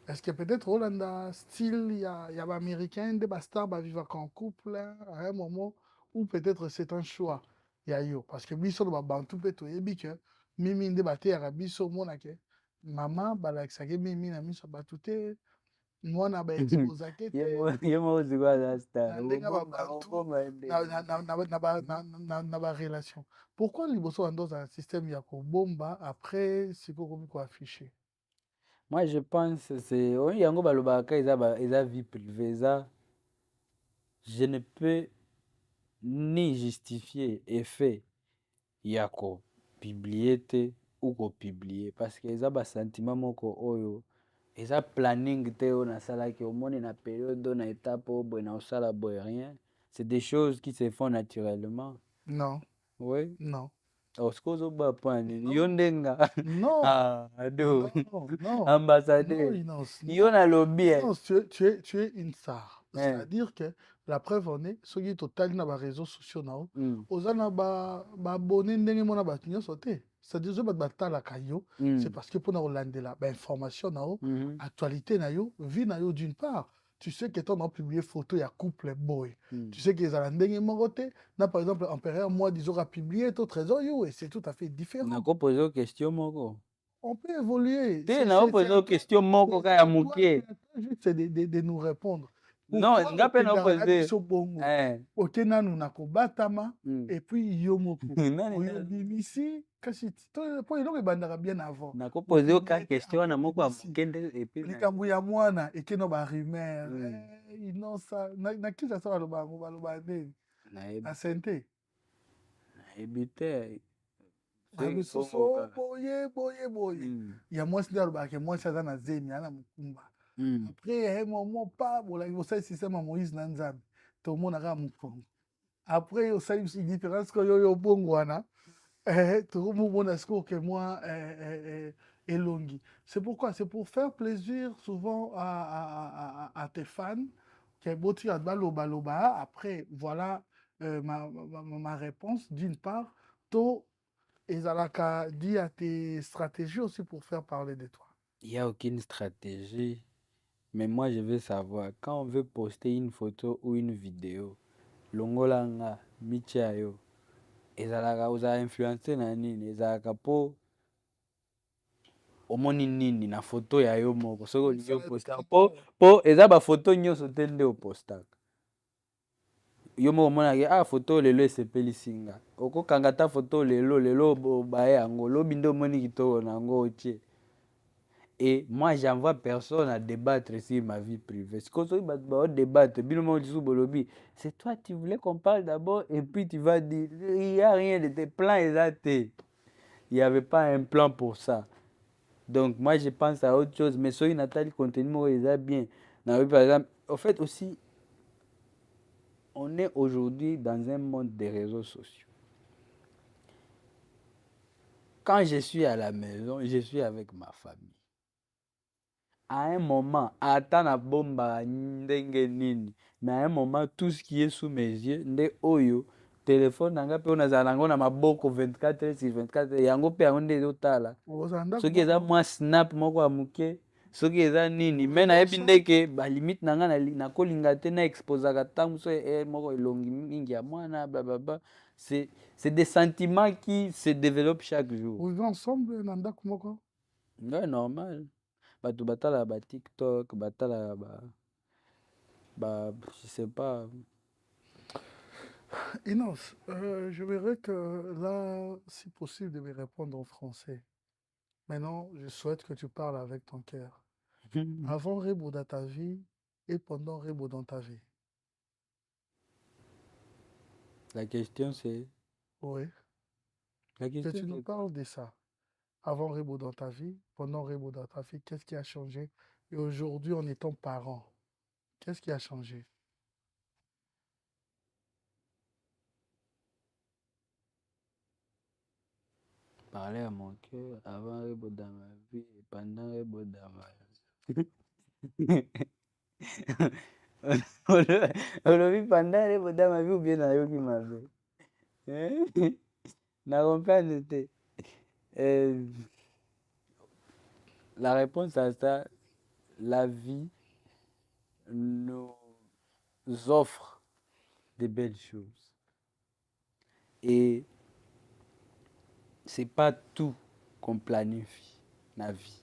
C: Est-ce que peut-être Hollanda, style, il y a américain, des bastards, bah, vivre en couple, hein, à un moment, ou peut-être c'est un choix. Il y a eu. Parce que biso le bantu peut to yebi que mimi nde bate ya biso mona ke maman balakisaki mimi na miso batute mwana ba expose ke te
B: Ye mo zikwa za star.
C: na ndenge babantu na ba relation. Pourquoi liboso dans un système ya ko bomba après siko komi ko afficher?
B: Moi, je pense que c'est. Oui, yango balobaka eza vie privée. Je ne peux ni justifier effet ya kopublier te ou kopublier. Parce que eza basentiment moko oyo. Eza planning te oyo nasalaki omoni na période oyo na étape oyo boye na osala boye rien. C'est des choses qui se font naturellement.
C: Non,
B: Oui.
C: non.
B: Osiko ozoba point nini yo ndenga
C: Non,
B: ado
C: non,
B: ambassadeur
C: non,
B: yo nalobi
C: non, tu es une star. C'est-à-dire que la preuve en est, ceux qui total na ba réseaux sociaux nao, oza na ba abonné ndenge mona ba tinyo sauté. C'est-à-dire que ba tala kayo, c'est parce que pour na olandela ba information nao, actualité na yo, vie na yo d'une part. Tu sais que ton publié photo ya couple boy. Tu sais que les Alandais moroté, na par exemple Empereur moi disons a publié ton trésor yo et c'est tout à fait différent.
B: nako poser une question moko.
C: On peut évoluer.
B: Te nako poser une question moko kaya mukie.
C: Juste de nous répondre.
B: Non, ngape na poser.
C: Ok nanu nako batama et puis yo moko. Oyo bimisi kasi po iloko bandaka bien avant.
B: Nako poser aucune question na moko amukende et puis
C: likambo ya mwana ekeno ba rumeur. Inosa na kisa sa baloba ndeni. Na sente.
B: Na ebite.
C: Abisoso boye. Ya mwasi nde alobaka mwasi aza na zemi ana mukumba. Après un moment pas bolaki bosali système ya Moïse na Nzambe. Tomonaka mukongo. Après osali différence ko yo bongo wana. Tokomona siko que moi elongi. C'est pourquoi? C'est pour faire plaisir souvent à tes fans. Que boti baloba. Après, voilà ma réponse. D'une part, to ezalaka dit à tes stratégies aussi pour faire parler de toi.
B: Il n'y a aucune stratégie. Mais moi, je veux savoir, quand on veut poster une photo ou une vidéo, longolanga, michayo, ezalaka oza influencer na nini, ezalaka po omoni nini na photo ya yo moko, soko olingi opostaka po eza ba photo nyonso te nde opostaka. Yo moko omonaki photo lelo esepelisi nga, okokanga ta photo lelo baye yango, lobi nde omoni kitoko na yango otie. Et moi, j'envoie personne à débattre sur ma vie privée. C'est comme ça que débattre. C'est toi, tu voulais qu'on parle d'abord et puis tu vas dire, il n'y a rien de tes plans exactés. Il n'y avait pas un plan pour ça. Donc, moi, je pense à autre chose. Mais sur une Nathalie, contenu, ils bien. Par exemple, au fait aussi, on est aujourd'hui dans un monde des réseaux sociaux. Quand je suis à la maison, je suis avec ma famille. À un moment, attends bomba ndenge nini, mais à un moment, tout ce qui est sous mes yeux, nde oyo, téléphone nanga pe ona zalango na maboko 24h/24, yango pe yango nde ezotala. Soki eza mwa snap moko ya muke, soki eza nini, mais nayebi ndeke ba limite nanga na kolinga te na exposaka tango so moko elongi mingi ya mwana blablabla. C'est des sentiments qui se développent chaque jour.
C: Vous vivez ensemble na ndako moko?
B: Ouais, normal. Bato batala ba TikTok, batala je sais pas.
C: Inos, je verrais que là, si possible, de me répondre en français. Maintenant, je souhaite que tu parles avec ton cœur. Avant Rebo dans ta vie et pendant Rebo dans ta vie.
B: La question c'est...
C: Oui.
B: La question
C: Que tu nous parles de ça. Avant Rebo dans ta vie, pendant Rebo dans ta vie, qu'est-ce qui a changé et aujourd'hui en étant parent, qu'est-ce qui a changé?
B: Parler à mon cœur avant Rebo dans ma vie et pendant Rebo dans ma vie. Olobi pendant Rebo dans ma vie ou bien dans Yoki ma vie? Hein? Na comprendre te. Euh, La réponse à ça, la vie nous offre de belles choses. Et c'est pas tout qu'on planifie na vie.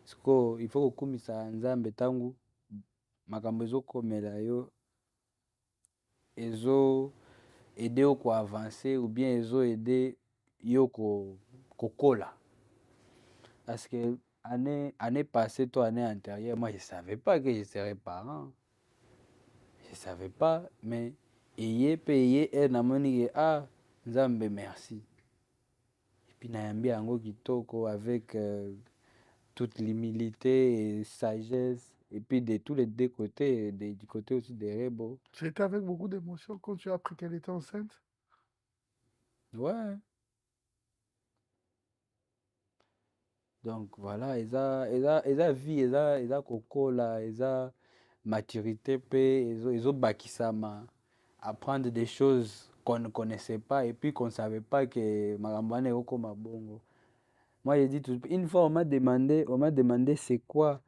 B: Parce qu'il faut kukumisa nzambe tangu makambo ezokomela yo ezo aider yo ko avancer ou bien ezo aider yo kokola. Parce que année passée, toi, année antérieure, moi je savais pas que je serais parent. Je savais pas, mais ayé payé et namoni que ah nzambe merci. Et puis nayambi yango kitoko avec toute l'humilité et sagesse et puis de tous les deux côtés, du côté aussi des Rebo.
C: C'était avec beaucoup d'émotion quand tu as appris qu'elle était enceinte?
B: Ouais. Donc voilà, eza vie, eza kokola, eza maturité pe, ezo bakisama, apprendre des choses qu'on ne connaissait pas et puis qu'on ne savait pas que makambo wana ekokoma bongo. Moi j'ai dit une fois on m'a demandé c'est quoi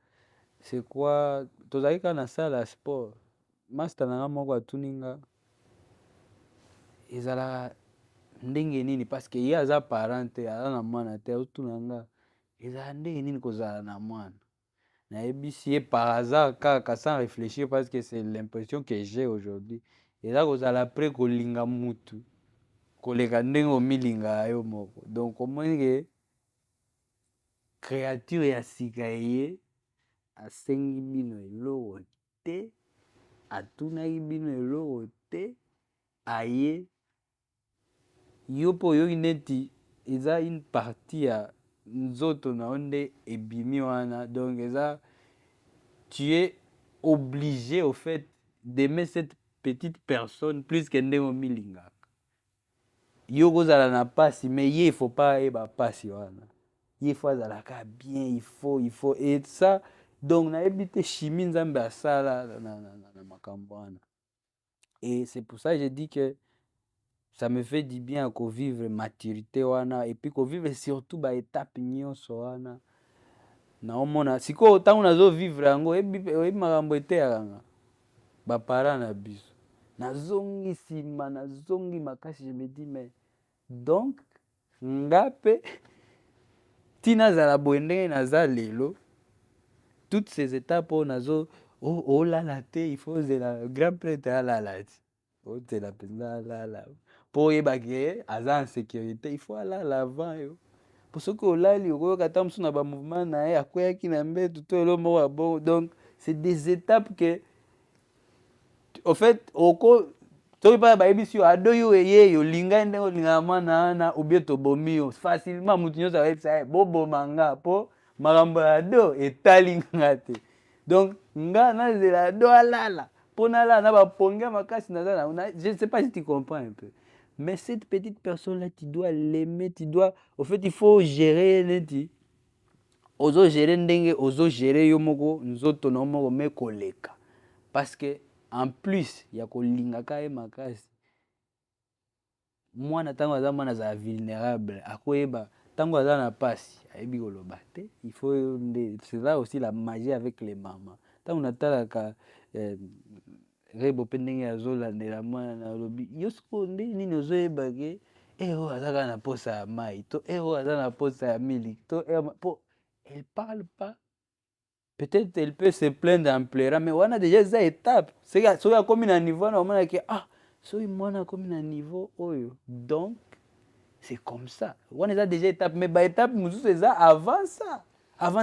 B: tozalaki kaka na salle ya sport. Master nanga moko atuni nga ezalaka ndenge nini parce que ye aza parent te, aza na mwana te, azotuna nga ezala ndenge nini kozala na mwana. Nayebisi ye par hasard kaka sans réfléchir parce que c'est l'impression que j'ai aujourd'hui. Eza kozala près kolinga mutu koleka ndenge omilingaka yo moko. Donc omoni ke créature ya sika ye asengi bino eloko te, atunaki bino eloko te, aye yo mpo oyoki neti eza une partie ya nzoto na yo nde ebimi wana. Donc eza tu es obligé au fait d'aimer cette petite personne plus que ndenge omilingaka. Yo kozala na pasi mais ye il faut pas yeba pasi wana. Ye faut azalaka bien, il faut et ça donc nayebi te chimie nzambe asala na makambo wana. Et c'est pour ça que je dis que ça me fait du bien à vivre maturité wana et puis vivre surtout ba étape nyonso wana. Naomona sikoyo ntango nazovivre yango oyebi makambo eteyaka bapara na biso nazongi nsima nazongi makasi. Je me dis mais donc nga mpe ntina azala boye ndenge naza lelo toutes ces étapes oyo nazo olala te il faut ozela grand prêtre alala ti ozela mpenza alala mpo oyebake aza en sécurité il faut alala avant yo mpo soki olali okoyoka ata mosusu na bamouvement na ye akweyaki na mbetu to elo moko ya bongo. Donc c'est des étapes que au fait soki mpa bayebisi yo ado yo eye yolingai ndenge olingaka mwana wana ou bien tobomi yo facilement motu nyonso ayebisa boboma nga mpo makambo ya ado etali nga te. Donc nga nazela ado alala mpo nalala na bapongia makasi naza na je ne sais pas si tu comprends un peu. Mais cette petite personne-là, tu dois l'aimer, tu dois... Au fait, il faut gérer neti. Ozo gérer ndenge, ozo gérer yo moko, nzoto no moko me koleka. Parce que en plus, ya kolingaka ye makasi. Mwana tango aza mwana za vulnérable, akoyeba tango aza na pasi, ayebi koloba te. Il faut c'est là aussi la magie avec les mamans. Tango natalaka Rebo mpe ndenge azolandela mwana na lobi yo sikoyo nde nini ozoyeba ke oyo aza kaka na posa ya mai to oyo aza na posa ya miliki to mpo elle parle pas. Peut-être elle peut se plaindre en pleurant mais wana déjà eza étape soki akomi na niveau wana omonake soki mwana akomi na niveau oyo donc c'est comme ça wana eza déjà étape mais baétape mosusu eza avant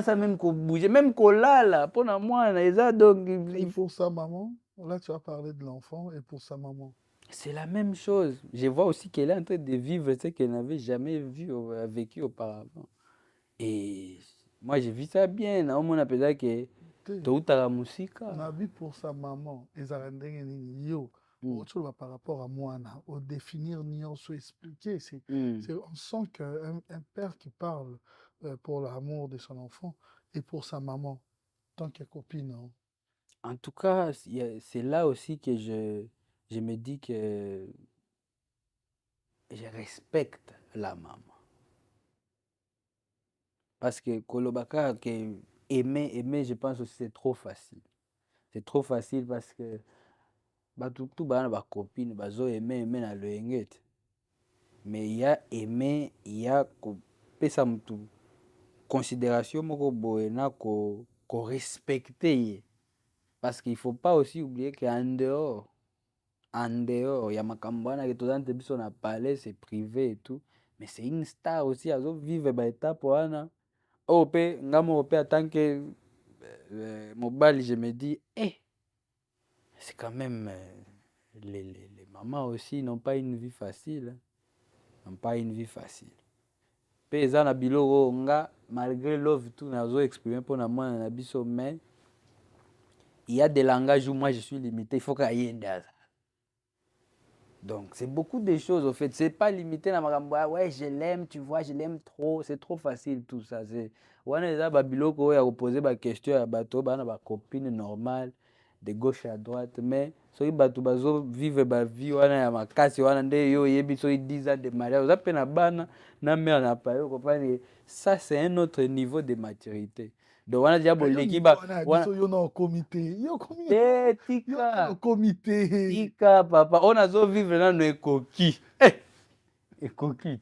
B: ça même kobouge même kolala mpona mwana eza donc
C: Et pour sa maman, là tu as parlé de l'enfant et pour sa maman.
B: C'est la même chose. Je vois aussi qu'elle est en train de vivre ce qu'elle n'avait jamais vécu auparavant. Et moi, j'ai vu ça bien. Au moins, on appelle ça que toutaka mosika.
C: On a vu pour sa maman, ezala ndenge nini yo. Autre par rapport à moi, au définir nyonso expliquer, on sent qu'un père qui parle pour l'amour de son enfant et pour sa maman, tant que copine. Hein.
B: En tout cas, c'est là aussi que je me dis que je respecte la maman. Parce que kolobaka, que aimer, je pense aussi c'est trop facile. C'est trop facile parce que tout bana ba copine bazo aimer na loengete. Mais il y a aimer, il y a pesa mtu considération moko boye na ko respecter ye. Parce qu'il faut pas aussi oublier qu'en dehors il y a makambo wana que tozante biso na palais, c'est privé et tout, mais c'est une star aussi azo vivre ba étape wana. Oh pe ngamo pe en tant que mobile, je me dis c'est quand même les mamans aussi n'ont pas une vie facile. Hein. N'ont pas une vie facile. Pe eza na biloko nga malgré love tout nazo exprimer pour na mwana na biso, mais il y a des langages où moi je suis limité, il faut qu'il y ait une date. Donc c'est beaucoup de choses au fait, c'est pas limité na makambo ouais je l'aime, tu vois, je l'aime trop, c'est trop facile tout ça, c'est wana eza ba biloko ya poser ba question ya bato bana ba copine normale de gauche à droite, mais soki bato bazo vivre ba vie wana ya makasi wana nde yo yebi soki 10 ans de mariage oza pe na bana na mère na pa yo comprendre, ça c'est un autre niveau de maturité. Donc wana dia boleki ba
C: wana yo na comité tika comité
B: tika papa on azo vivre nano ekoki ekoki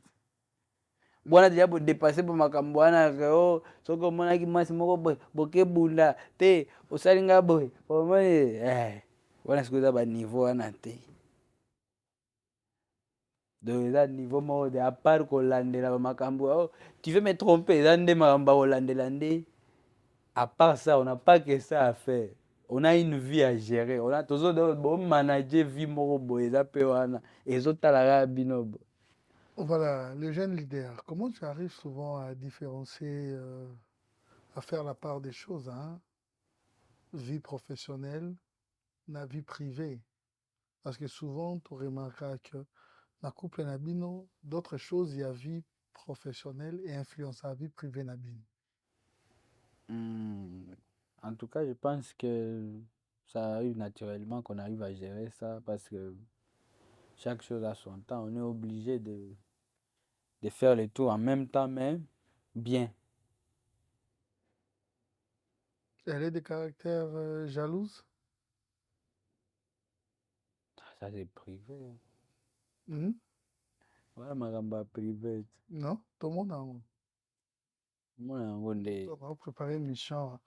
B: bwana dia bo dépasser po makambo wana o soki omonaki mwasi moko bokebunda te osali nga boye omoni wana sikoyo eza baniveau wana te. Donc eza niveau moko de à part kolandela bamakambo tu veux me tromper eza nde makambo kolandela nde. À part ça, on n'a pas que ça à faire. On a une vie à gérer. On a toujours bon manager vie moko boy za pe wana ezotala binobo.
C: Voilà, le jeune leader, comment tu arrives souvent à différencier, à faire la part des choses, hein? Vie professionnelle, la vie privée. Parce que souvent, tu remarqueras que dans le couple Nabino, d'autres choses, il y a vie professionnelle et influence à la vie privée Nabino.
B: En tout cas, je pense que ça arrive naturellement qu'on arrive à gérer ça parce que chaque chose a son temps. On est obligé de faire le tout en même temps, mais bien.
C: Elle est de caractère jalouse?
B: Ça, c'est privé.
C: Voilà,
B: ma privé.
C: Non, tout le monde a un.
B: On
C: va préparer une mission.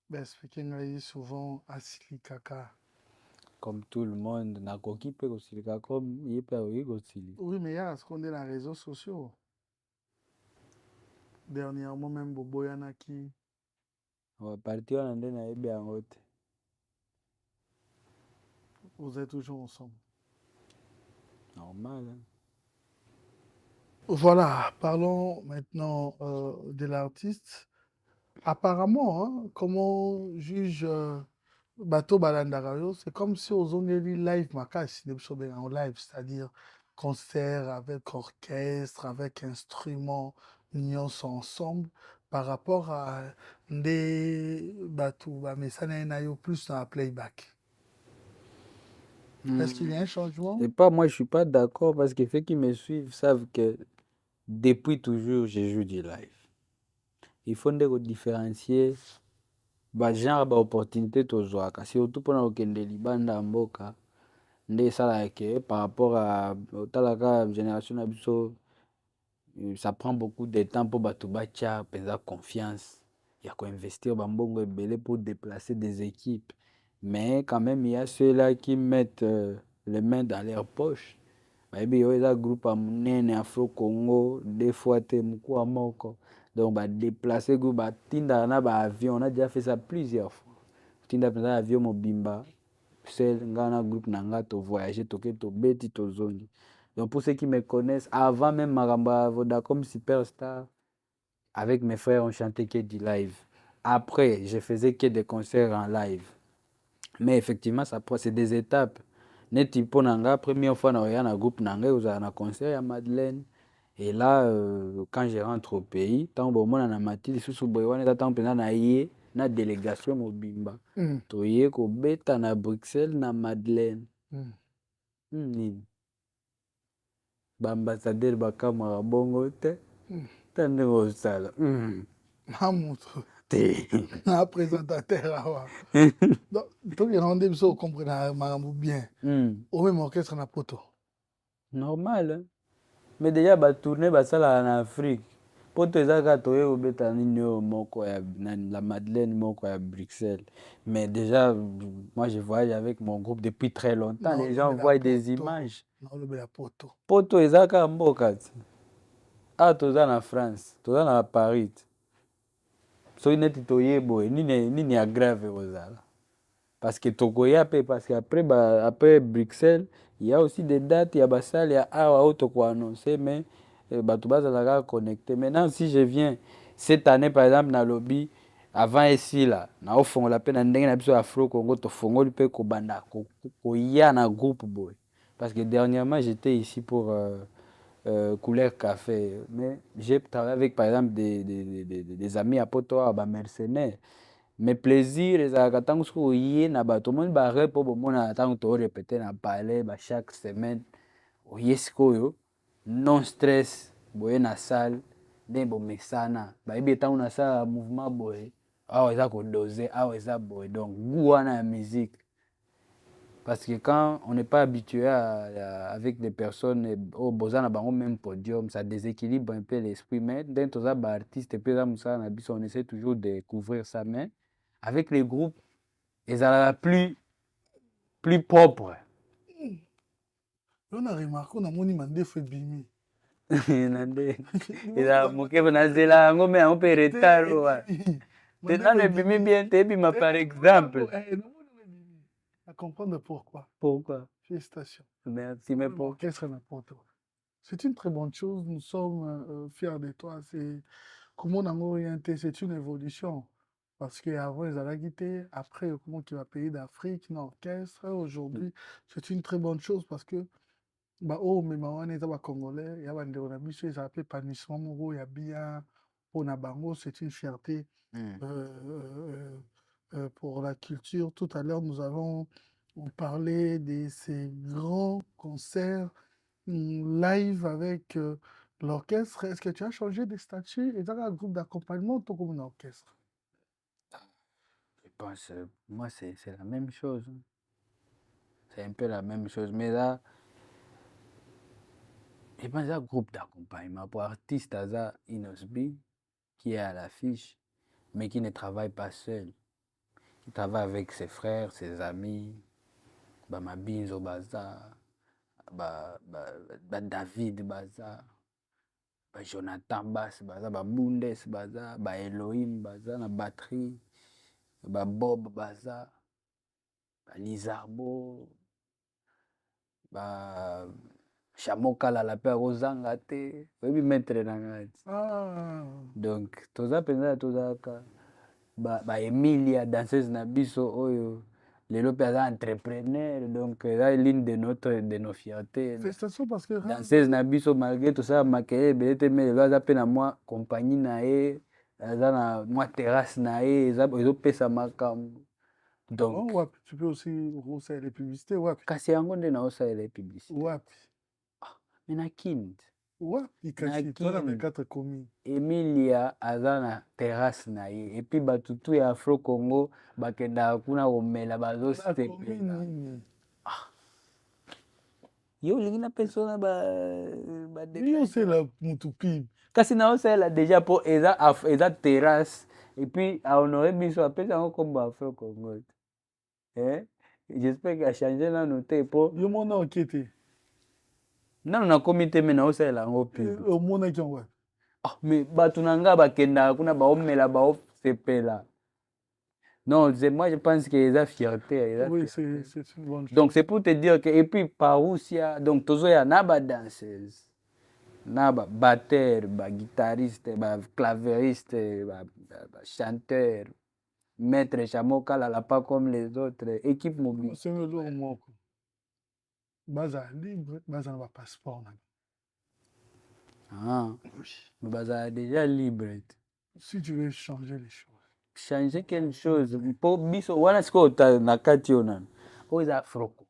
C: Ben, c'est souvent à Silikaka.
B: Comme tout le monde, na koki pe ko silika comme il peut aussi.
C: Oui, mais il y a ce qu'on est dans les réseaux sociaux. Dernièrement, même Bobo Yanaki.
B: On va partir en Inde na ebe en haute.
C: Vous êtes toujours ensemble.
B: Normal. Hein?
C: Voilà, parlons maintenant de l'artiste. Apparemment, hein, comment juge Bato Balandarayo, c'est comme si aux only live makasi en live, c'est-à-dire concert avec orchestre, avec instruments, nuances ensemble, par rapport à des Bato Bamesana Nayo plus dans la playback. Est-ce qu'il y a un changement?
B: Et pas moi, je suis pas d'accord parce que ceux qui me suivent savent que depuis toujours, je joue du live. Il faut différencier genre d'opportunité tozwaka surtout mpona kokende libanda mboka nde esalaka ke par rapport à otalaka génération na biso ça prend beaucoup de temps mpo bato batya mpenza confiance ya koinvestir bambongo ebele pour déplacer des équipes, mais quand même il y a ceux-là qui mettent les mains dans leurs poches. Bayebi oyo eza groupe ya monene Afro Congo deux fois te mokuwa moko. Donc, déplacer, tinda na ba avion, on a déjà fait ça plusieurs fois. Tinda na avion mobimba, seul ngana groupe nanga to voyager to beti to zongi. Donc pour ceux qui me connaissent, avant même Maramba Vodacom Superstar, avec mes frères on chantait que du live. après, je faisais que des concerts en live. Mais effectivement, c'est des étapes. Neti mpo na nga, première fois na un groupe na nga, ozala na concert à Madeleine. Et là, quand je rentre au pays, tant que je na matili susu boy wana tant pena na ye na délégation mobimba. Toye ko beta na Bruxelles na Madeleine. Nini. Ba ambassadeur bakamara bongo te. Tande osala.
C: Mamoudou.
B: Te.
C: Un présentateur. Donc, il y a un débat, vous comprenez bien. Au même orchestre, na poto.
B: Normal. Hein? Mais déjà, ba tourner basala en Afrique. Poto ezaka toye obeta nini moko ya la Madeleine moko ya Bruxelles. Mais déjà, moi je voyage avec mon groupe depuis très longtemps. Les gens voient des images. Poto ezaka mboka. Ah, toza na France, toza na Paris. So neti toye boy, nini ya grave ozala. Parce que tokoya pe parce que après Bruxelles, il y a aussi des dates, il y a basal, il y a awa auto ko annoncer mais bato bazalaka connecté. Maintenant si je viens cette année par exemple na lobby avant ici là, na ofongola pe na ndenge na biso Afro Congo to fongoli pe ko banda ko ya na groupe boy. Parce que dernièrement j'étais ici pour couleur café. Mais j'ai travaillé avec, par exemple, des amis à Poto, à mercenaires. Mes plaisirs, les agatans, tout le monde va répondre, bon, attend de répéter dans palais, chaque semaine. Oyesko, non stress, boye na salle, ben bon mesana, ba ibi tant na salle mouvement boye. Ah, ils a ko doser, ah, ils a boye. Donc, goût la musique. Parce que quand on n'est pas habitué avec des personnes au besoin au même podium, ça déséquilibre un peu l'esprit. Mais dans tous les artistes, on essaie toujours de couvrir ça. Mais avec les groupes, ils sont plus propres.
C: On a remarqué qu'on a moni mandé fait bimi.
B: Il a moqué Benazela, on peut retard. T'es dans le bimi bien, t'es bima par exemple.
C: À comprendre pourquoi.
B: Pourquoi?
C: Félicitations.
B: Merci, mais pourquoi?
C: C'est une très bonne chose. Nous sommes fiers de toi. C'est comment on a orienté. C'est une évolution. Parce qu'avant, ils allaient quitter. Après, comment tu vas payer d'Afrique, un orchestre. Aujourd'hui, c'est une très bonne chose parce que bah oh mais maman est un Congolais. Il y a un déronabis, ils appellent panissement moro. Il y a bien pour Nabango. C'est une fierté. Pour la culture. Tout à l'heure, nous avons parlé de ces grands concerts live avec l'orchestre. Est-ce que tu as changé de statut? Est-ce un groupe d'accompagnement ou comme un orchestre?
B: Je pense, moi, c'est la même chose. C'est un peu la même chose. Mais là, je pense à un groupe d'accompagnement pour artistes, à Inosbi, qui est à l'affiche, mais qui ne travaille pas seul. Il travaille avec ses frères, ses amis, Mabinzo Baza, David Baza, Jonathan Bass Baza, Bundes Baza, Elohim Baza, na batterie, Bob Baza, Lizarbo, Chamokala la paix Rosanga te, oui maître nangati. Donc toza penza toza ka Emilia danseuse na biso oyo lelo pe aza entrepreneur donc là l'une de nos fiertés.
C: Félicitations parce que
B: danseuse na biso malgré tout ça makeye belete mais lelo aza pe na moi compagnie na ye aza na moi terrasse na ye ezopesa makambo. Donc
C: tu peux aussi refaire les publicités
B: kasi yango nde na osalela les publicités mais na kind Emilia aza na terrasse na ye et puis batutu ya Afro Congo bakendaka kuna komela bazosepela yo olingi napesa na
C: osala mutu pib
B: kasi na osalela déjà mpo eza terrasse et puis ahonore biso apesa yango kombo Afro Congo j'espère que achangé nano te mpo
C: yo mona oke te
B: nano nakomi te me naosalela yango pib
C: omonaki yango
B: mais bato na nga bakendaka kuna baomela baosepela. Non, moi je pense que les fierté.
C: Oui, c'est une bonne chose.
B: Donc c'est pour te dire que, et puis par où s'il y a, donc toujours il y a une danseuse. na batteur, guitariste, clavieriste, chanteur, maître Chamoka là pas comme les autres, équipe mobile.
C: C'est le lot moko. Baza libre, baza na passeport na.
B: Ah, mais baza déjà libre.
C: Si tu veux changer les choses.
B: Changer quelque chose pour biso wana siko na kati ona. Oza froko.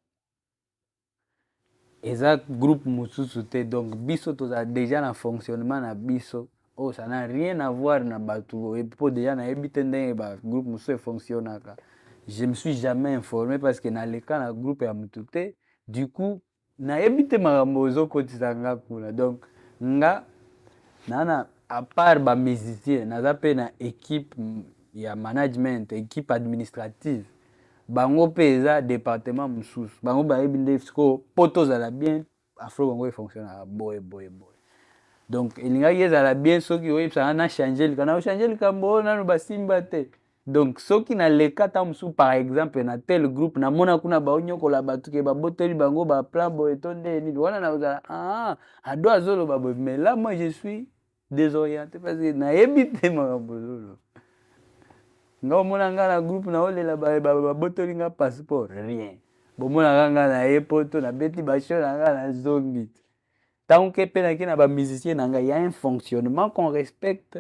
B: Eza groupe mosusu te donc biso toza déjà na fonctionnement na biso. Oh, ça n'a rien à voir na batu et pour déjà na ebite ndenge ba groupe mosusu fonctionnaka. Je me suis jamais informé parce que na leka na groupe ya mutu te. Du coup, na ebite makambo ozokotisa nga kuna. Donc nga nana à part ba musicien naza pe na équipe ya management, équipe administrative. Bango pe eza département mosusu. Bango bayebi nde siko po tozala bien Afro Congo efonctionnaka boye. Donc elingaki ezala bien soki oyebisaka na changer likambo na changer likambo oyo nano basimba te. Donc soki naleka ta mosusu par exemple na tel groupe namona kuna baonyokola bato ke baboteli bango baplan boye to nde nini wana nakozala ado azoloba boye mais là moi je suis désorienté parce que nayebi te makambo ozoloba. Nga omona nga na groupe na olela babotoli nga passeport rien. Bomona nga na ye poto na beti basho na nga na zongi. Tant que penaki na ba musicien na nga il y a un fonctionnement qu'on respecte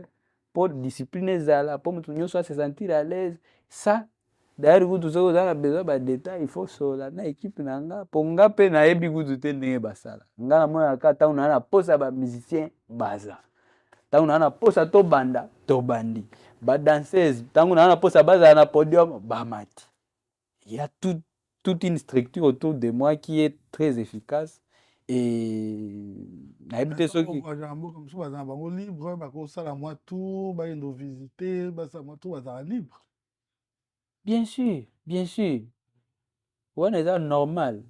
B: pour discipline ezala pour mutu nyonso se sentir à l'aise. Ça d'ailleurs kutu soki oza na besoin ba détail il faut sola na équipe na nga po nga pe nayebi kutu te ndenge basala. Nga namona kaka ntango na posa ba musicien baza. Ntango na posa tobanda tobandi. Ba danseuse ntango na posa bazala na podium bamati. Il y a toute une structure autour de moi qui est très efficace et nayebi te soki
C: comme ça baza bango libre bakosala mwa tour bayendo visiter basala mwa tour bazala libre.
B: bien sûr wana eza normal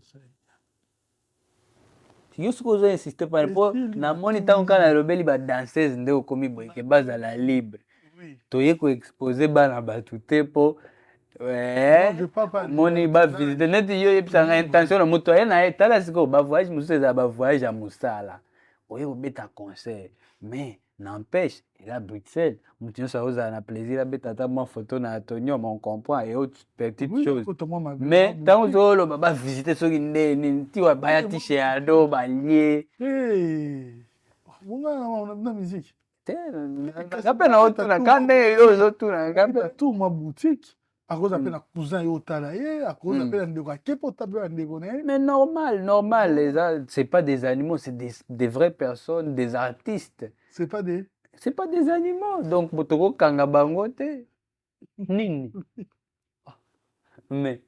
B: sikoyo soki ozo insiste pane mpo namoni ntango kaka nalobeli badanseuse nde okomi boyeke bazala libre toye koexpose bana bato te mpo omoni bavisite neti yo oyebisanga intention na moto aye na ye tala sikoyo bavoyage mosusu ezala bavoyage ya mosala oye kobeta concert mais n'empêche eza Bruxelles moto nyonso akozala na plaisir abeta ata mwa photo na Antonio on comprend et autres petites choses mais ntango ozoloba bavisite soki nde nini tiwa baya tishe ado balie
C: na musique
B: nga mpe na otuna ka ndenge yo ozotuna nga mpe
C: tour mwa boutique akoza mpe na cousin yo otala ye akoza mpe na ndeko ake po ota mpe na ndeko na ye
B: mais normal c'est pas des animaux c'est des vraies personnes des artistes
C: c'est pas
B: des animaux donc tokokanga bango te nini mais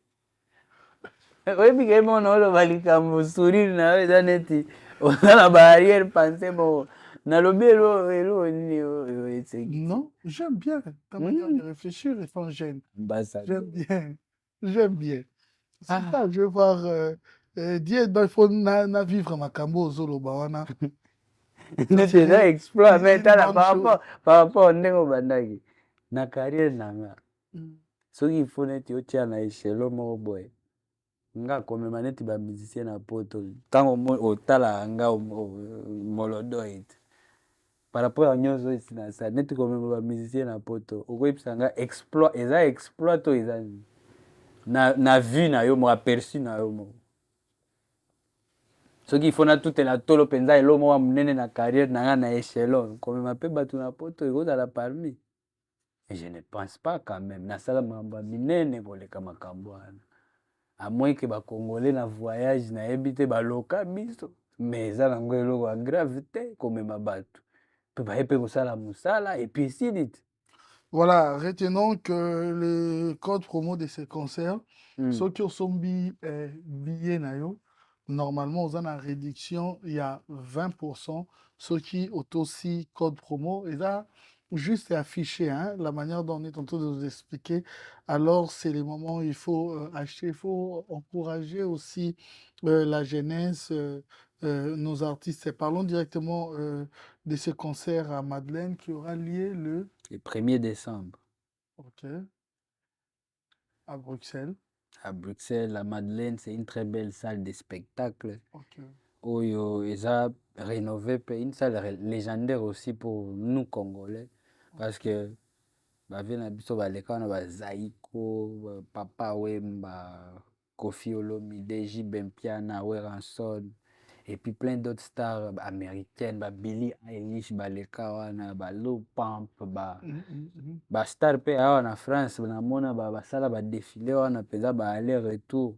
B: oyebi ke mona oloba likambo sourire na yo eza neti oza na baarrière pensée moko nalobi elo nini oyo eseki
C: non j'aime bien ta manière de réfléchir et sans gêne j'aime bien c'est ça je vais voir Dieu il faut na vivre makambo ozoloba wana
B: neti eza exploit mais tala par rapport ndenge obandaki na carrière na nga soki il faut neti otia na échelon moko boye nga komema neti bamusicien na poto ntango otalaka nga molodoid par rapport ya nyonso esi na sala neti komema bamusicien na poto okoyebisa nga exploit eza exploit to eza nini na vue na yo moko aperçu na yo moko soki ifo natutela tolo mpenza elo moko ya monene na carrière na nga na échelon komema mpe bato na poto ekozala parmi et je ne pense pas quand même nasala makambo ya minene koleka makambo wana à moins que bakongolais na voyage nayebi te baloka biso mais eza nango eloko ya grave te komema bato mpe baye mpe kosala mosala et puis esili te
C: voilà retenons que le code promo de ces concerts soki osombi billet na yo normalement oza na réduction il y a 20% soki otosi code promo eza juste affiché la manière dont on est en train de vous expliquer alors c'est le moment où il faut acheter il faut encourager aussi la jeunesse nos artistes et parlons directement de ce concert à Madeleine qui aura lieu le
B: 1er décembre
C: ok à Bruxelles
B: à Bruxelles, la Madeleine, c'est une très belle salle de spectacle.
C: Okay.
B: oyo eza rénové pe une salle légendaire aussi pour nous Congolais parce que bavie na biso baleka wana bazaiko Papa Wemba Kofi Olomide JB Mpiana Weranson et puis plein d'autres stars américaines Billie Eilish baleka wana Lil Pump star mpe awa na France namona basala badéfilé wana mpenza aller retour.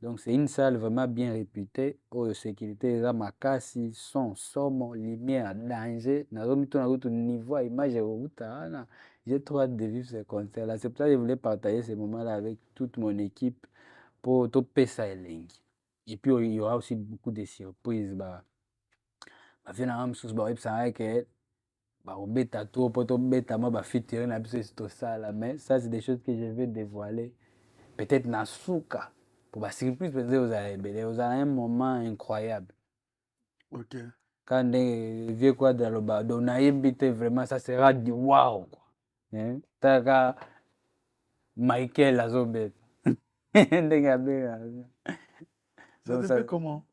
B: Donc c'est une salle vraiment bien réputée. Oh, sécurité, eza makasi, son, somo, lumière, danger. Nazomi to niveau, image, j'ai trop hâte de vivre ce concert-là. C'est pour ça que je voulais partager ce moment-là avec toute mon équipe pour topé ça et puis il y aura aussi beaucoup de surprises. Mais ça, c'est des choses que je vais dévoiler. Peut-être Nasuka. Pour la surprise, vous avez un moment incroyable.
C: Ok.
B: Quand on vient quoi dans le bas, on a invité vraiment, ça sera du wow. Hein? Taka Michael Azobet.
C: Ça te fait comment?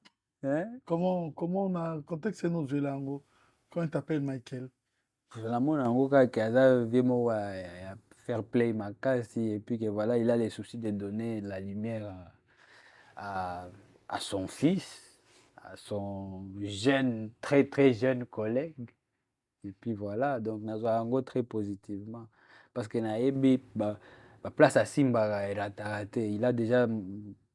B: Hein?
C: Comment on a contexte nos Zelango quand il t'appelle Michael?
B: Faire play Makasi et puis que voilà, il a les soucis de donner la lumière à son fils, à son jeune, très très jeune collègue. Et puis voilà, donc nous avons très positivement. Parce que Naebi, place à Simba, il a déjà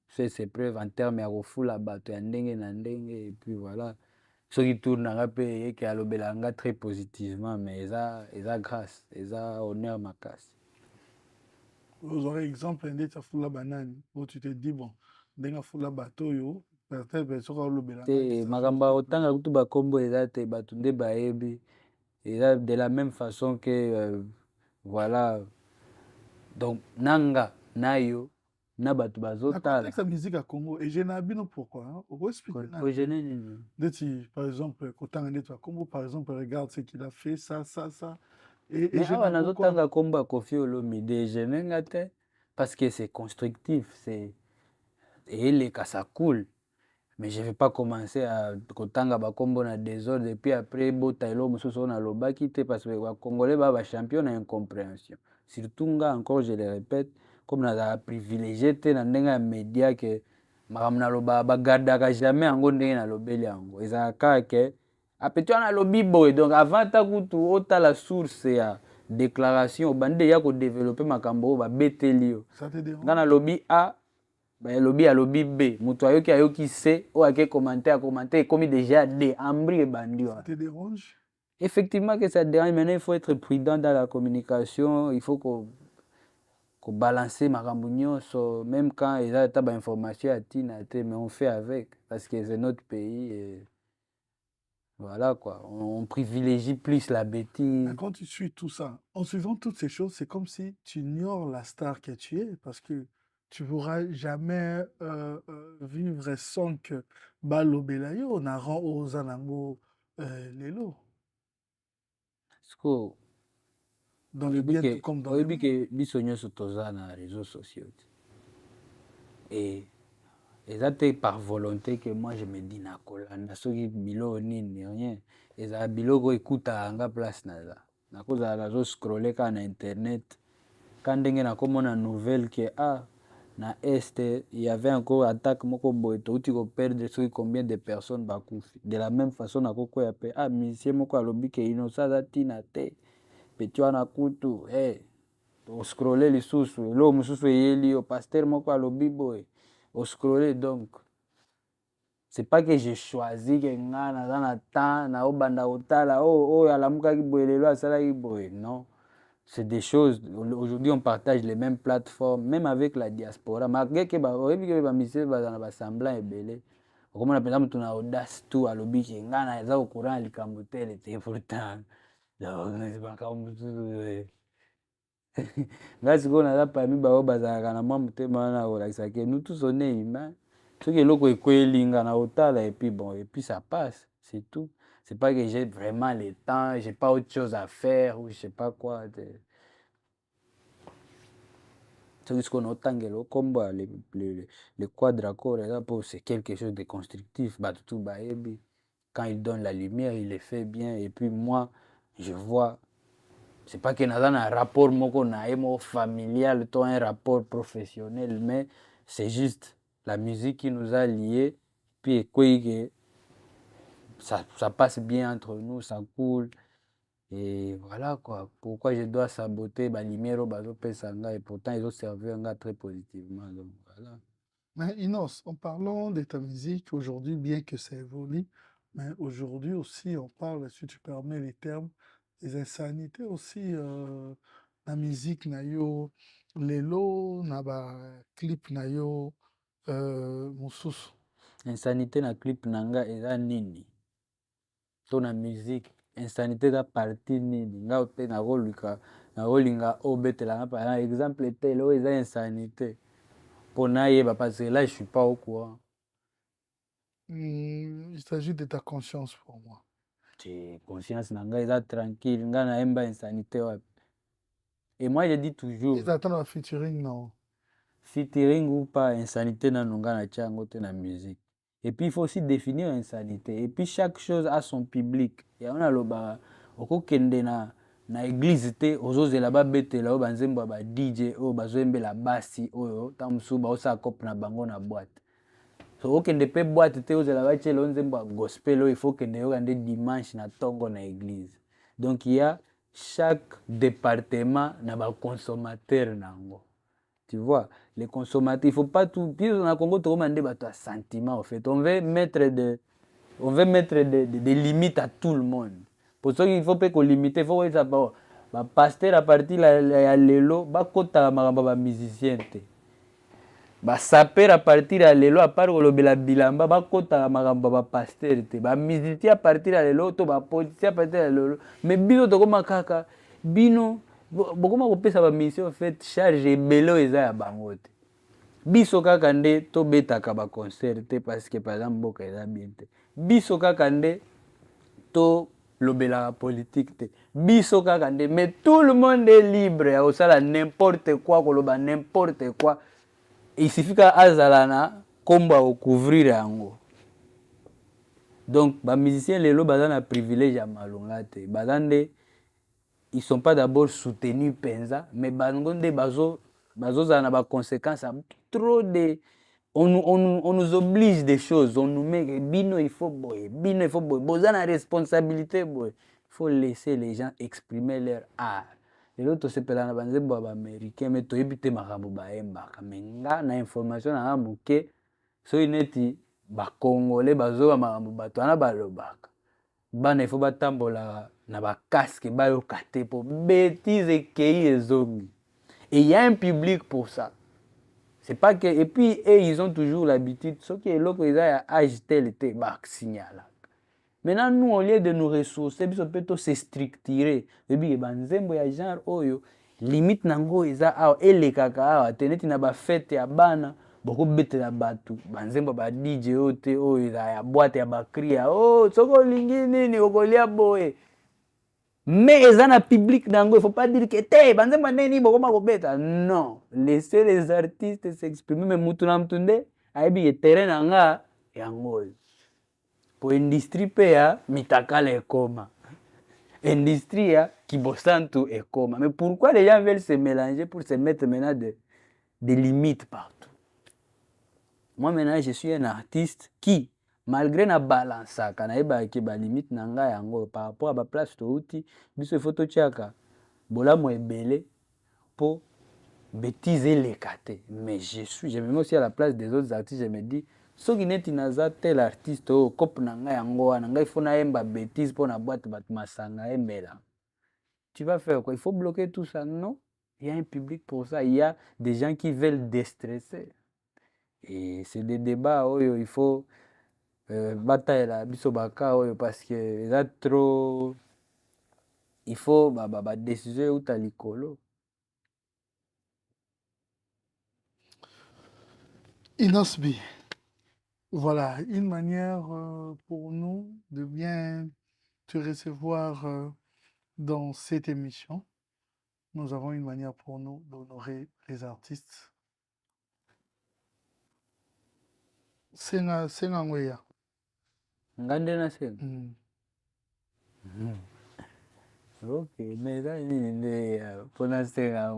B: fait ses preuves en termes de refoula, et puis voilà. Ceux qui tournent et qui a très positivement, mais ils ont grâce, ils ont honneur ma casse.
C: Vous aurez exemple un des Foula Banane où tu te dis, bon, d'un Foula Batoyo, peut-être sur le Bélan.
B: Magamba autant que tout bas combo et batunde baebi et de la même façon que voilà. Donc nanga nayo na batu bazotala.
C: La musique à Congo et je n'ai pas pourquoi. Hein? Par exemple, Congo, par exemple, regarde ce qu'il a fait, ça.
B: Et je n'ai pas combat Kofi Olomide, je n'ai pas parce que c'est constructif, c'est et les cas ça coule. Mais je ne vais pas commencer à kotanga bakombo na désordre et puis après botailo mususu na lobaki te parce que les Congolais ba champion na incompréhension. Surtout nga encore je le répète comme na privilégié te na ndenga média que makamna loba bagardaka jamais ango ndenge na lobeli yango. Ezaka ke apeti wana lobi boy donc avant ta kutu otala source ya déclaration bande ya ko développer makambo ba beteli yo. Nga na lobi a lobi a lobi B, mutu ayoki C, ou a commenté, comme déjà D, ambri et bandi.
C: Ça te dérange?
B: Effectivement que ça dérange, maintenant il faut être prudent dans la communication, il faut qu'on balancer ma rambouillon, même quand il y a des informations à Tina, mais on fait avec, parce que c'est notre pays et voilà quoi, on privilégie plus la bêtise.
C: Quand tu suis tout ça, en suivant toutes ces choses, c'est comme si tu ignores la star que tu es, parce que tu ne pourras jamais vivre sans que Balo Belayo n'a rend aux Anango Lelo. Dans le bien tout comme dans le mal.
B: Que bisogno sur les réseaux sociaux. Et c'est par volonté que moi je me dis nakolanda soki bilo nini rien. Et ça biloko écouta anga place na za. Nakoza nazo scroller ka na internet. Quand ndenge nakomona nouvelle que na Est, il y avait encore attaque moko boy to uti ko perdre soki combien de personnes bakufi. De la même façon nakoko ya pe musicien moko alobi ke innocent za tina te. Petit wana kutu o scroller lisusu lo mususu yeli o pasteur moko alobi boy o scroller donc c'est pas que j'ai choisi que nga na dans la temps na obanda otala alamukaki boy lelo asalaki boy non. C'est des choses, aujourd'hui on partage les mêmes plateformes, même avec la diaspora. Malgré que les musiciens sont semblant et belé. Comme on appelle ça, on a audace tout à l'objet, on a au courant, les camotels, c'est important. Donc, c'est pas comme ça. Là, ce qu'on a parmi nous tous on est humains. Ce qui est loco et et puis bon, et puis ça passe, c'est tout. C'est pas que j'ai vraiment le temps, j'ai pas autre chose à faire ou je sais pas quoi. ce qu'on entend le combat, le quadra-corps, c'est quelque chose de constructif. Tout baebi. Quand il donne la lumière, il le fait bien. Et puis moi, je vois, c'est pas que nous avons un rapport familial, un rapport professionnel, mais c'est juste la musique qui nous a liés. Puis que ça passe bien entre nous, ça coule. Et voilà quoi. Pourquoi je dois saboter la lumière au bateau Pesanga et pourtant ils ont servi un gars très positivement. Donc voilà.
C: Mais Inos, en parlant de ta musique aujourd'hui, bien que ça évolue, mais aujourd'hui aussi, on parle, si tu permets les termes, des insanités aussi. La musique, nayo, lelo, naba clip, nayo, mosusu.
B: Insanité na clip nanga eza nini? To na musique. Insanité eza partie nini? Nga pe nakolinga obetelanga par exemple tel oyo eza insanité. Pour naïeba parce que là je suis pas au courant.
C: Il s'agit de ta conscience pour moi.
B: Conscience nanga eza tranquille, nga naemba insanité wapi. Et moi je dis toujours,
C: Ils attendent un featuring, non?
B: featuring ou pas, insanité na nunga na tchango te na musique. Et puis il faut aussi définir insanité. Et puis chaque chose a son public. Et on a le bar, oko kende na église te, ozozela ba betela o banzembo ba DJ o bazoembe la basi oyo, tamusu ba osa kop na bango na boîte. So okende pe boîte te ozela ba chelo nzembo gospel o, il faut kende yo kande dimanche na tongo na église. Donc il y a chaque département na ba consommateur nango. Tu vois, les consommateurs, il ne faut pas tout. Puis on a Congo, tout le monde a sentiment en fait. On veut mettre des limites à tout le monde. Pour ça, il ne faut pas qu'on limite. Il faut que ça va pasteur à partir de l'élo, va kota ma musicien. Va saper à partir de l'élo, à part le la bilamba, va kota ma pasteur. Va musicien à partir de l'élo, to va politicien à partir de l'élo. Mais bino to comme kaka, bino. Beaucoup kopesa ba mission fait charge ebelo eza ya bango te. Biso kaka nde tobetaka ba concert te parce que par exemple mboka eza bien te. Biso kaka nde to lobela politique te. Biso kaka nde, mais tout le monde est libre ya osala n'importe quoi, koloba n'importe quoi. Il suffit ka azala na komba o couvrir yango. Donc ba musiciens lelo baza na privilège ya malonga te. Bazande ils sont pas d'abord soutenus penza, mais bangonde bazo na ba conséquences trop de on nous oblige des choses, on nous met bino il faut boy, boza na responsabilité boy. Il faut laisser les gens exprimer leur art. Et l'autre c'est pela na banzembo ba américain mais to yebite makambo ba emba kamenga na information na muke so ineti ba congolais bazo ba makambo bato na balobaka. Bana il faut batambola na ba casque bayoka te po bêtise ekei ezongi. Et il y a un public pour ça. C'est pas que et puis ils ont toujours l'habitude ce qui est loco ils a âge tel te ba signala. Maintenant nous au lieu de nous ressourcer biso peto se structurer et bi banzembo ya genre oyo limite nango eza a elekaka a teneti na ba fête ya bana boko betela batu banzembo ba DJ ote oyo ya boîte ya bakria oh soko lingi nini okolia boye. Mais ils ont un public nango, il faut pas dire que te banzembo neni boko makobeta. Non, laissez les artistes s'exprimer mais mutuna mtunde aibi terrain nanga yango. Pour industrie pe ya mitakala ekoma. Industrie ya kibosantu ekoma. Mais pourquoi les gens veulent se mélanger pour se mettre maintenant des limites partout? Moi maintenant je suis un artiste qui malgré na balance kana eba ki ba limite nanga yango par rapport à ba place to uti biso photo tiaka bolamo ebele pour bêtiser les kate. Mais je me mets aussi à la place des autres artistes, je me dis soki neti naza tel artiste o cop nanga yango wana ngai faut na emba bêtise pour na boîte bat masanga emela. Tu vas faire quoi? Il faut bloquer tout ça? Non, il y a un public pour ça, il y a des gens qui veulent déstresser. Et c'est des débats où il faut bataille la biso baka oyo parce que là trop il faut ba décision ou ta likolo.
C: Inosbi, voilà une manière pour nous de bien te recevoir dans cette émission. nous avons une manière pour nous d'honorer les artistes. Senga ngweya.
B: Ngande na senga.
C: Mm.
B: Okay, mais ça nde pona senga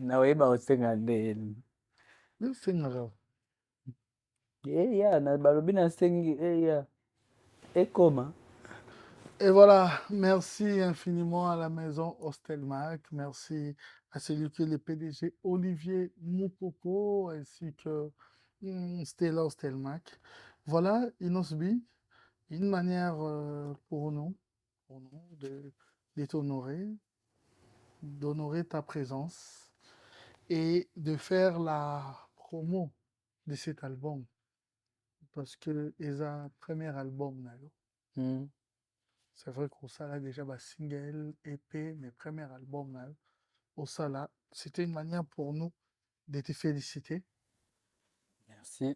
B: na weba osenga nde.
C: Senga raw.
B: Ya na balobi na sengi ya. Ekoma.
C: Et voilà, merci infiniment à la maison Hostelmac, merci à celui qui est le PDG Olivier Moukoko ainsi que Stella Hostelmac. Voilà, Inosbi, une manière pour nous de t'honorer, d'honorer ta présence et de faire la promo de cet album. Parce que c'est un premier album. C'est vrai qu'au Sala, déjà, single, EP, mes premiers albums, au Sala, c'était une manière pour nous de te féliciter.
B: Merci.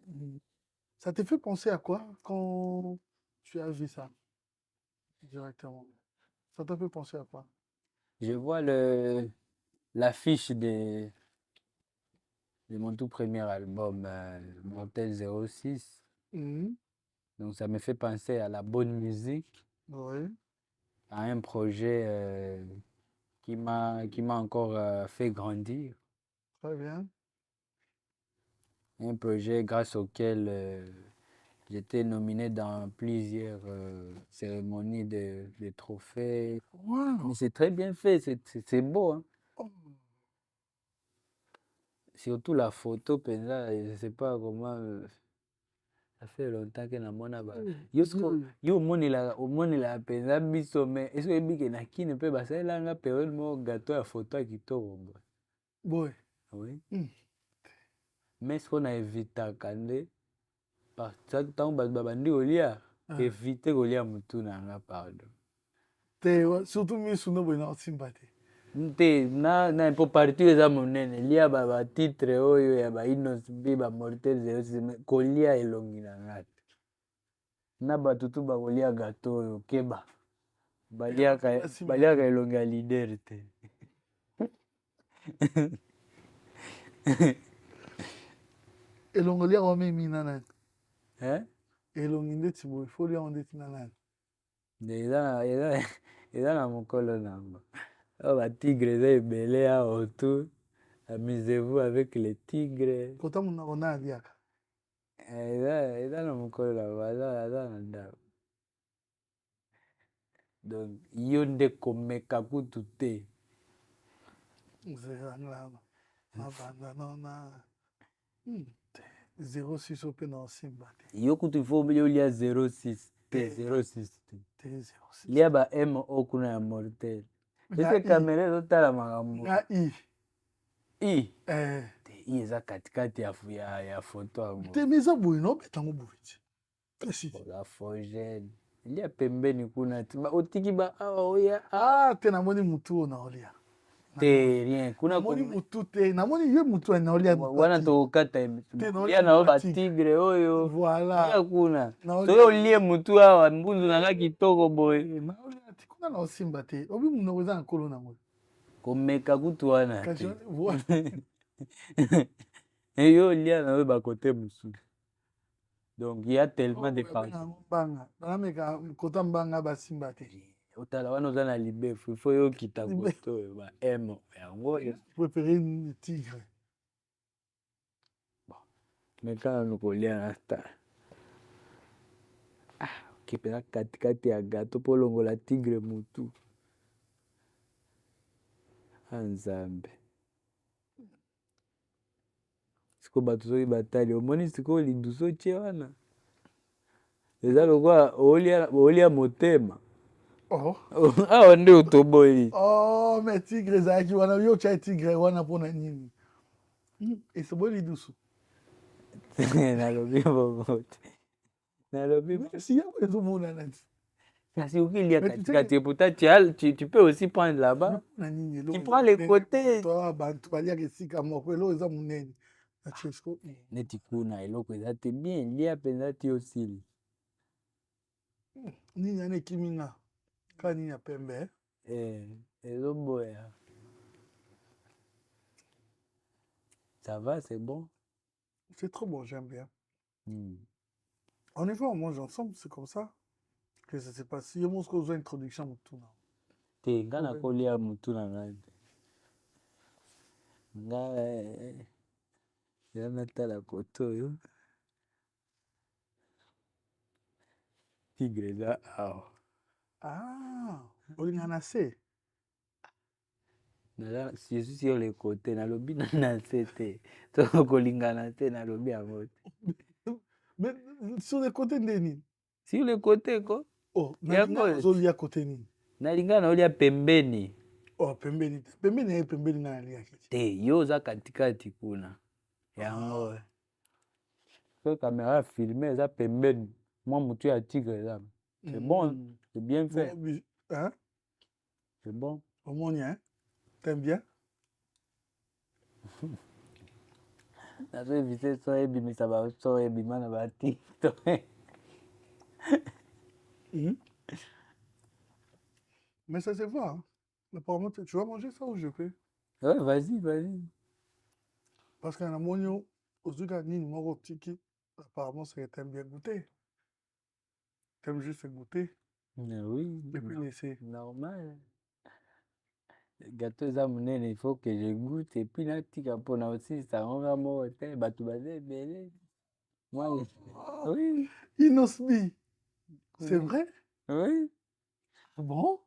C: Ça te fait penser à quoi quand tu as vu ça directement? Ça te fait penser à quoi?
B: Je vois l'affiche de mon tout premier album, Mortel 06. Donc ça me fait penser à la bonne musique,
C: Oui,
B: à un projet qui m'a encore fait grandir.
C: très bien.
B: Un projet grâce auquel j'étais nominé dans plusieurs cérémonies de trophées.
C: Wow.
B: Mais c'est très bien fait, c'est beau. Hein.
C: Oh.
B: Surtout la photo, je ne sais pas comment. Ça fait longtemps que namona ba. Yo omonela penza biso mais est-ce que bike na kine pe basala nga période mo gâteau ya photo ya kitoko.
C: Oui.
B: Oui. Mais ce qu'on a évité kande parce que tant babandi olia éviter kolia mutu na nga pardon.
C: Surtout misuno bona simbate.
B: Nte na po partir eza monene lia ba titre oyo ya ba Inosbi ba Mortel 06 kolia elongi na ngati. Na bato tu bakolia gâteau oyo keba baliaka elongi ya leader te.
C: Elongi olia wamemi na nani?
B: Elongi
C: ndeti boye fo olia ndeti na nani?
B: Eza na mokolo nango oyo batigre eza ebele awa autour. Amusez-vous avec les tigres.
C: Kota munako na aliaka.
B: Eza na mokolo nango aza na ndako. Donc yo nde komeka kutu te.
C: Zerangana. Mabanda nona. 06 ope na osimba te.
B: Yo kutu ifo olia 06 te 06 te.
C: Te 06.
B: Lia ba MO kuna ya Mortel. Ese kamera ezotala makambo.
C: Na I.
B: I. Te I eza katikati ya foto yango.
C: Te meza boye no betango boye ti.
B: La fogène. Lia pembeni kuna ti otiki ba awa oya.
C: Te namoni mutu na olia.
B: Te rien kuna
C: namoni mutu te namoni ye mutu na olia.
B: Wana tokata lia na ba tigre oyo.
C: Voilà.
B: Ya kuna. Soyo olie mutu awa mbunzu nanga kitoko boye.
C: Na olia ti kuna na osimba te. Obi munoko eza nkolo na ngo.
B: Komeka kutu wana. Yo lia na ba côté musu. Donc il y a tellement de parties.
C: Banga. Nameka kota mbanga basimba te.
B: Otala wana oza na libefu il faut yo kita koto ba M yango
C: préférer une tigre.
B: Bon. Mais quand on kolia na star. Kipela katikati ya gato po longola tigre mutu. Nzambe. Siko bato soki batali omoni siko linduso tie wana. Eza lokwa olia motema. Awa nde otoboyi.
C: Mais tigre ezalaki wana yo tia tigre wana mpona nini? Esoboli dusu.
B: Nalobi bongo te. Nalobi
C: si yako ezomonana ti.
B: Kasi ukilia katikati pourtant tu peux aussi prendre là-bas. Tu prends les côtés.
C: Toi bantu baliaka esika moko elo eza monene.
B: Neti kuna eloko eza te bien lia penza ti osili.
C: Nini ane kiminga. Kani ya pembe.
B: Ezoboya. Ça va, c'est bon.
C: C'est trop bon, j'aime bien.
B: Hmm.
C: On y va, on mange ensemble, c'est comme ça que ça s'est passé. Il y a une introduction à tout.
B: Te nga na kolia mutu na ngai te. Nga ya natala koto oyo. Tigre eza awa.
C: Ah, olingana se.
B: Je suis sur le côté nalobi na se te. To kolingana te nalobi yango te.
C: Mais sur les côtés ndeni.
B: Sur le côté ko.
C: Oh,
B: Yango
C: nalinga zolia côté nini.
B: nalinga na olia pembeni.
C: Oh, pembeni. Pembeni na alia kiti.
B: Te yo oza katikati kuna. Yango. So caméra filmée eza pembeni. Moi mutu ya tigre eza. C'est bon, c'est bien fait.
C: Bon, hein?
B: C'est bon.
C: Au moins, hein? T'aimes bien?
B: Nazo evite so ebimisa ba so ebima na ba TikTok.
C: Mais ça se voit, hein? Apparemment, tu vas manger ça ou je fais?
B: Ouais, vas-y.
C: Parce qu'un amonio, aux yeux ni numéro tiki, apparemment, c'est que t'aimes bien goûter. T'aimes juste goûter.
B: Mais oui,
C: Et puis laisser.
B: normal. Gâteau eza munene, il faut que je goûte et puis natika mpona aussi ça on va moko te bato baza ebele. Moi, oui,
C: Inosbi. C'est
B: oui.
C: vrai?
B: Oui.
C: Bon?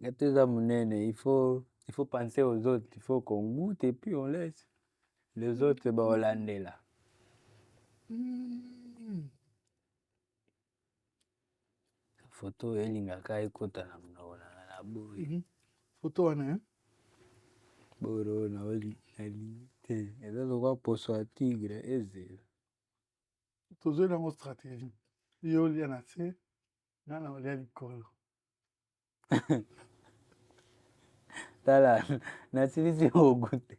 B: Gâteau eza munene, il faut penser aux autres, il faut qu'on goûte et puis on laisse. Les autres baolandela. Photo elingaka ekota na monoko na boyi.
C: Photo wana, hein?
B: Boro na nalingi te. Eza lokwa poso ya tigre ezela.
C: Tozwi nango stratégie. Yo olia na se, nga na olia likolo.
B: Tala, nasilisi kokute.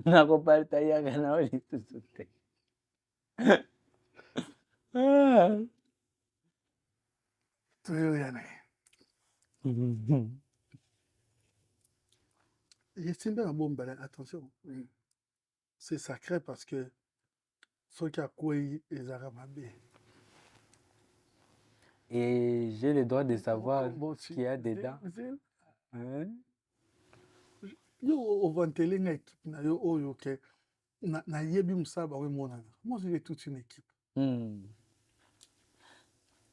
B: Nakopartajaka nao lisusu te.
C: Toyoya na ye. Yesimbe na bombala, attention. C'est sacré parce que ceux qui accueillent les Arabes mabe.
B: Et j'ai le droit de savoir ce qu'il y a dedans. Hein?
C: Yo ovantele nga équipe na yo oyo ke na yebi musala ba monana. Moi j'ai toute une équipe.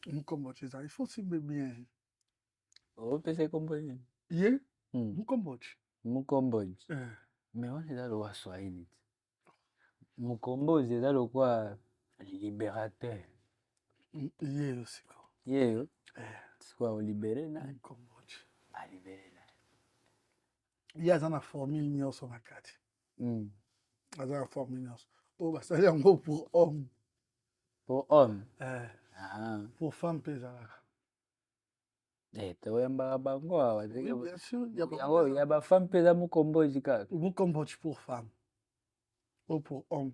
C: Mukomboche ça, il faut cibler bien.
B: Oh, pese komboji.
C: Ye? Mukomboche.
B: Mukomboji. Mais on est dans le Swahili. Mukomboji eza lokwa libérateur.
C: Ye aussi quoi.
B: Ye. C'est quoi on libéré na?
C: Mukomboche.
B: A libéré na.
C: Ye aza na formule nyonso na kati. Aza na formule nyonso. Oh bah ça yango pour homme.
B: Pour homme.
C: Pour femme pe ezalaka.
B: Toyambaka bango awa.
C: Oui, bien sûr.
B: Il y a ba femme pe eza mukomboji kaka.
C: Mukomboji pour femme. Ou pour homme.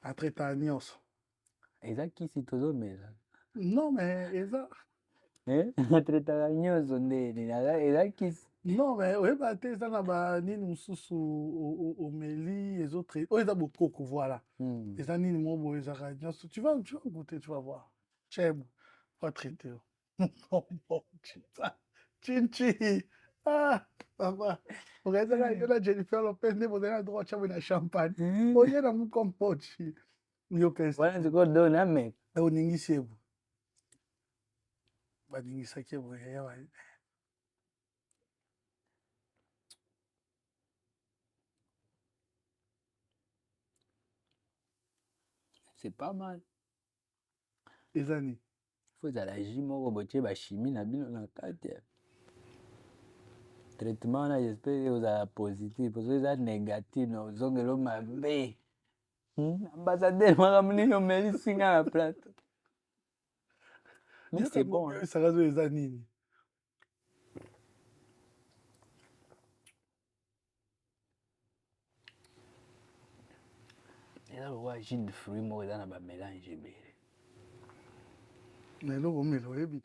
C: Atreta nyonso.
B: Eza kisi tozomela.
C: Non mais eza.
B: Atretaka nyonso ndeni. Eza kisi.
C: Non mais oyeba te eza na ba nini mosusu omeli les autres. Oh eza bokoko voilà. Eza nini mo boye ezaka nyonso. Tu vas goûter, tu vas voir. Cheb. Pas traité. Chinchi. Ah, papa. Ogeza yo na Jennifer Lopez ne bodela droit chawe na champagne. Oye na mukompochi. Yo kesi.
B: Wana ziko do na me.
C: Oningisi ebu. Baningisa kebo ya.
B: C'est pas mal.
C: Les années.
B: Faut la moko botie ba chimie na bino na kati. Traitement na j'espère ozala positif, parce que eza négatif na ozongelo mabe. Ambassadeur makambo nini omelisi nga na plateau. Mais c'est bon.
C: Ça va les années.
B: Eza lokwa jus de fruit moko eza na ba mélange ebele.
C: Mais là, on met l'oreille.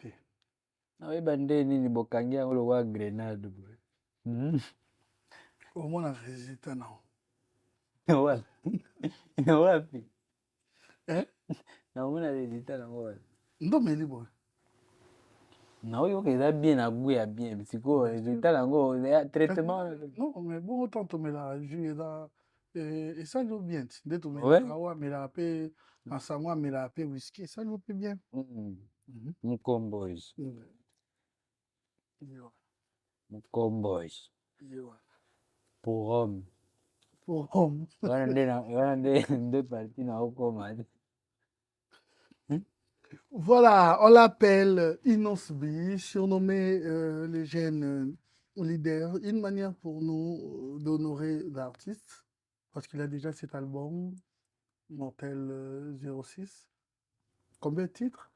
B: naoyeba nde nini bokangi yango lokola grenade boye.
C: Au moins, on a résultat, non.
B: Wapi? Wapi?
C: Hein?
B: Naomona résultat nango wapi?
C: Non, mais libre.
B: naoyoka eza bien na goût ya bien sikoyo résultat nango traitement.
C: Non, mais bon, autant tu mets la jus là. Et ça nous bien. Dès que tu mets
B: Ouais.
C: la kawa, mais la paix, en samoa, mais la paix whisky, ça nous peut bien.
B: Mkombozi.
C: Yo,
B: Mkombozi.
C: yo.
B: Pour homme.
C: Pour homme.
B: wana nde parti na okoma.
C: Voilà, on l'appelle Inosbi, surnommé le jeune leader. Une manière pour nous d'honorer l'artiste, parce qu'il a déjà cet album, Mortel 06. Combien de titres?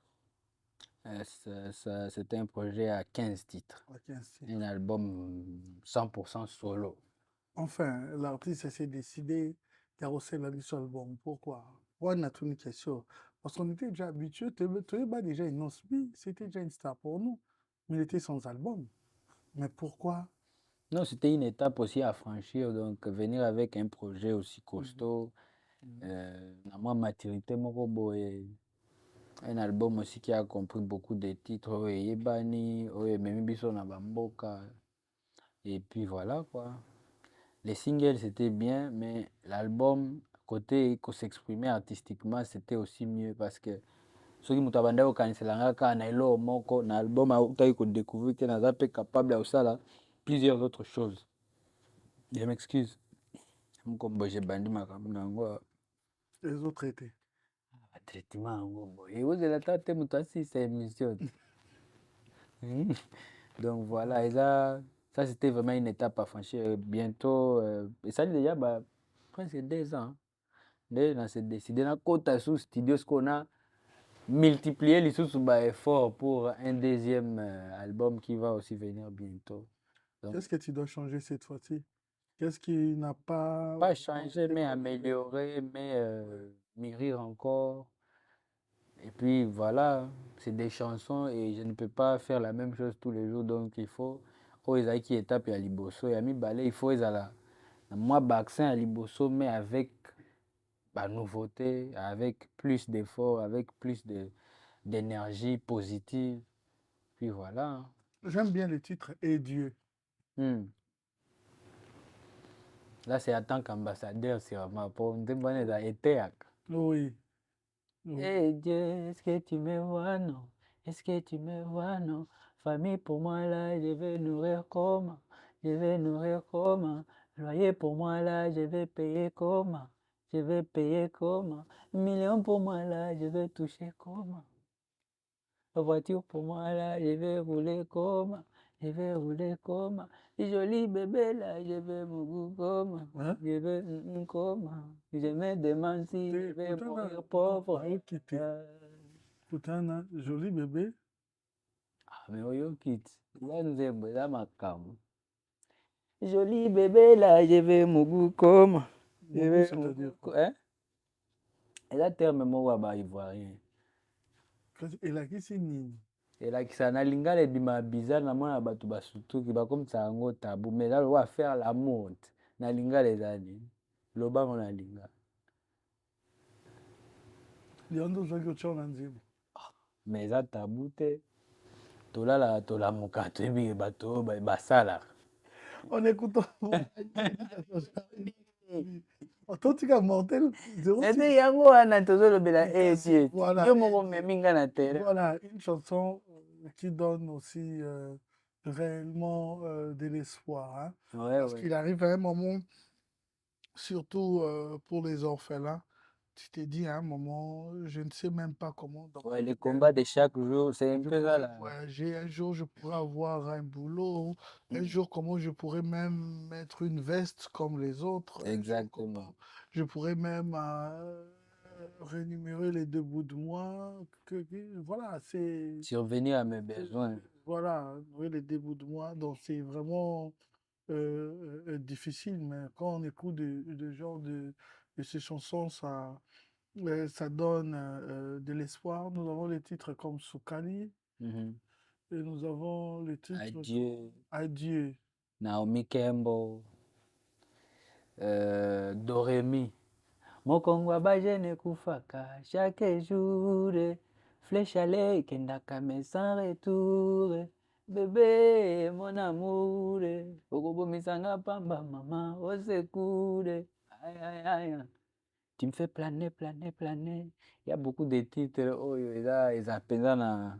B: C'était un projet à 15 titres.
C: À 15 titres.
B: Un album 100% solo.
C: Enfin, l'artiste s'est décidé d'arroser la vie sur l'album. Pourquoi? On a une question. Parce qu'on était déjà habitué, tu avais déjà Inosbi, c'était déjà une star pour nous. Mais il était sans album. Mais pourquoi?
B: Non, c'était une étape aussi à franchir. Donc, venir avec un projet aussi costaud, na mwa maturité moko boye. Un album aussi qui a compris beaucoup de titres. Oyo eyebani, oyo ememi biso na bamboka. Et puis voilà quoi. Les singles c'était bien, mais l'album, côté s'exprimer artistiquement, c'était aussi mieux parce que soki moto abandaki kokaniselanga kaka na eloko moko na album autaki kodécouvrir te naza mpe capable ya kosala plusieurs autres choses. Je m'excuse. Mkombozi ebandi makambo na yango.
C: Les autres étaient.
B: Traitement yango boye ekozela ta te moto asisa émission. Donc voilà, et ça c'était vraiment une étape à franchir. Bientôt, et ça déjà presque 2 ans. On s'est décidé à côté sous studio, ce qu'on a multiplié les efforts pour un deuxième album qui va aussi venir bientôt.
C: Qu'est-ce que tu dois changer cette fois-ci? Qu'est-ce qui n'a pas...
B: Pas changer, mais améliorer, mais mûrir encore. Et puis voilà, c'est des chansons et je ne peux pas faire la même chose tous les jours. Donc il faut, quand ils qui étape à Liboso, et à mi balai, il faut ils la moi vaccin à Liboso, mais avec la nouveauté, avec plus d'efforts, avec plus d'énergie positive. Puis voilà.
C: J'aime bien le titre Et Dieu.
B: Là, c'est en tant qu'ambassadeur, c'est vraiment pour nous demander d'être.
C: Oui.
B: Eh Dieu, est-ce que tu me vois, non? Est-ce que tu me vois, non? Famille pour moi là, je vais nourrir comment? Je vais nourrir comment? Loyer pour moi là, je vais payer comment? Je vais payer comment? Million pour moi là, je vais toucher comment? La voiture pour moi là, je vais rouler comment? Je vais rouler comment? Joli bébé là, je vais mourir comment?
C: Hein?
B: Je vais comment? Je me demande si je vais mourir pauvre.
C: Pourtant, joli bébé.
B: Ah, mais oyo kit, là nous aimons là makambo. Joli bébé là, je vais mourir comment? Je vais
C: C'est-à-dire
B: mourir. Hein? Et là terme moko ba ivoirien.
C: elakisi nini?
B: elakisa na lingala ebima bizarre na mwana bato basutuki bakomisa yango tabu mais là lokola faire l'amour na lingala eza nini lobango na lingala
C: Liondo ozwaki otya na nzembo.
B: mais eza tabu te tolalaka tolamuka toyebi bato oyo basalaka
C: On écoute. Totika Mortel 06.
B: ete yango wana tozolobela esie
C: Voilà.
B: yo moko memi nga na terrain.
C: Voilà, une chanson qui donne aussi réellement de l'espoir. Hein,
B: Ouais,
C: parce
B: ouais.
C: qu'il arrive à un moment, surtout pour les orphelins, tu t'es dit à un moment, je ne sais même pas comment.
B: Ouais, les combats de chaque jour, c'est un peu ça là.
C: Voyager, un jour je pourrais avoir un boulot, un jour comment je pourrais même mettre une veste comme les autres.
B: Exactement.
C: Je pourrais même rémunérer les 2 bouts de mois. Voilà, c'est...
B: Survenir à mes besoins.
C: Voilà, oui, les 2 bouts de mois. Donc c'est vraiment difficile, mais quand on écoute de genre de ces chansons, ça donne de l'espoir. Nous avons les titres comme Soukali, Et nous avons le titre
B: Adieu.
C: Adieu.
B: Naomi Campbell. Doremi. Mokongwa bajene kufaka chaque jour. Flèche à l'œil, kendaka mais sans retour. Bébé, mon amour. Okobo misanga pamba maman, au secours. Aïe aïe aïe. Tu me fais planer, planer, planer. Il y a beaucoup de titres. Oh, ils appellent na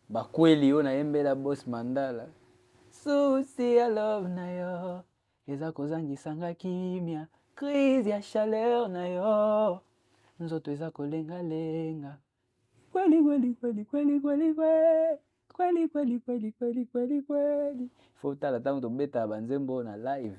B: bakweli o na yembela boss Mandala. Susi ya love na yo. Eza kozangisanga kimia. Crise ya chaleur na yo. Nzoto eza kolenga-lenga. Kweli, kweli, kweli, kweli, kweli, kweli. Kweli, kweli, kweli, kweli, kweli, kweli. Faut tala tango tobeta banzembo na live.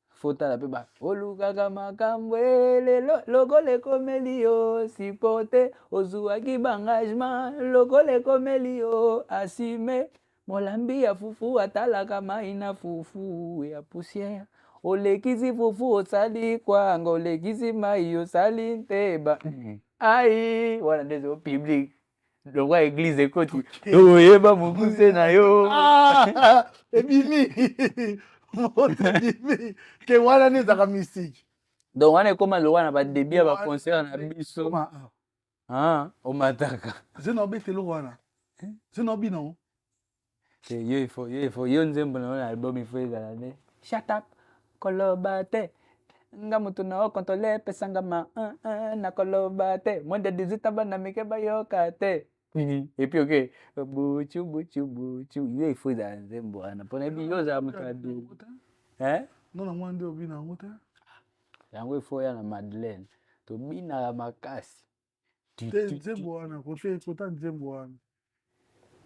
B: Faut tala pe ba olukaka makambo elelo lokola ekomeli yo supporte ozwaki bangagement lokola ekomeli yo assume molambi ya fufu atalaka mai na fufu ya poussière olekisi fufu osali kwanga olekisi mai osali nteba ai wana nde zo public lokwa église ekoti oyeba mokuse na yo
C: Ebimi ebimi ke wana nezaka mystique.
B: donc wana ekoma lokwa na badébut ya baconcert na biso
C: Koma
B: omataka
C: zena obetelo wana zena obino
B: yo nzembo na yo na album ifo ezala nde shut up koloba te nga motu na okontrole epesanga ma nakoloba te moins de 18 ans bana mike bayoka te epuis oke buchu buchu buchu yo ifo ezala nzembo wana mpona ebi yo ozala moto ya du
C: nona mwa nde obina yango te
B: yango ifo oya na Madeleine tobinaka makasi
C: te nzembo wana kota nzembo wana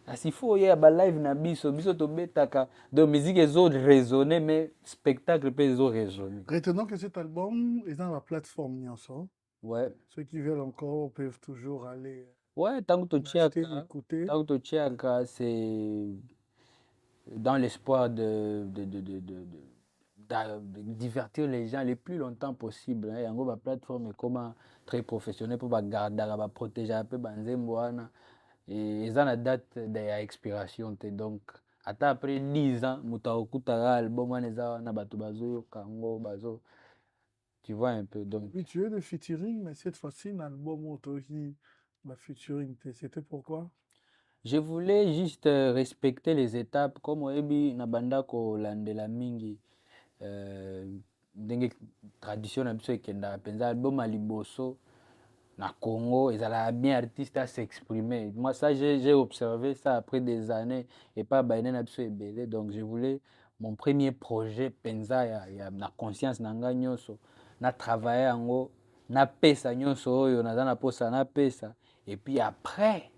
B: asi fo oya balive na biso tobetaka donc musique ezo raisonner mais spectacle mpe ezo raisonner.
C: Retenons que cet album est dans la plateforme nyonso.
B: Ouais.
C: Ceux qui veulent encore peuvent toujours aller
B: ouais tango
C: écouter.
B: Tango tochiaka c'est dans l'espoir de divertir les gens le plus longtemps possible yango ba plateforme ekoma très professionnel pour bagardaka baprotéger un peu banzembo wana et eza na date ya expiration te donc ata après 10 ans moto akokutaka album wana eza wana bato bazoyoka yango bazo tu vois un peu donc
C: oui tu es de featuring mais cette fois-ci l'album autoki ba featuring c'était pourquoi
B: je voulais juste respecter les étapes comme oyebi na banda kolandela mingi ndenge tradition na biso ekendaka mpenza album ya liboso na Congo ezalaka bien artiste à s'exprimer. Moi ça j'ai observé ça après des années et pas baine na biso ebele donc je voulais mon premier projet penza ya na conscience na nga nyonso na travailler yango na pesa nyonso oyo naza na posa na pesa et puis après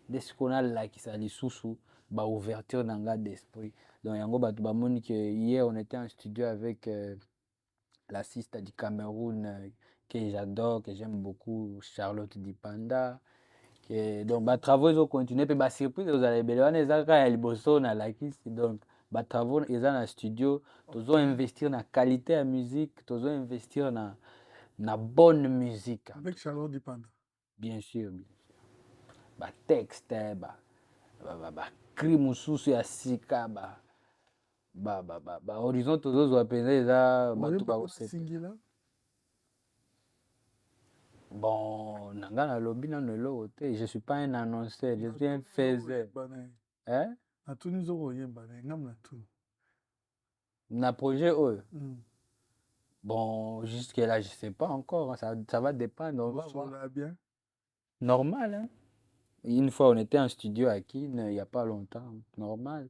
B: dès ce qu'on a lakisa lisusu ba ouverture na nga d'esprit donc yango bato bamoni que hier on était en studio avec la sista du Cameroun que j'adore, que j'aime beaucoup, Charlotte Dipanda. Donc, les travaux ils ont continué, puis les surprises, vous allez bien, ils ont fait liboso na lakisi. Donc, les travaux ils ont dans le studio, ils ont investi dans la qualité de la musique, ils ont investi dans la bonne musique.
C: Avec Charlotte Dipanda.
B: Bien sûr, bien sûr. Les textes, les cris moussus ya sika, horizon tous les pays, ça,
C: Singila.
B: Bon, nanga na lobi na nelo te, je suis pas un annonceur, je suis un faiseur. Hein?
C: Na tuni zoko yemba na ngam na tuni.
B: Na projet oyo. Bon, jusque là, je sais pas encore, ça va dépendre, on va voir.
C: Bien.
B: Normal hein. Une fois on était en studio à Kin, il y a pas longtemps, normal.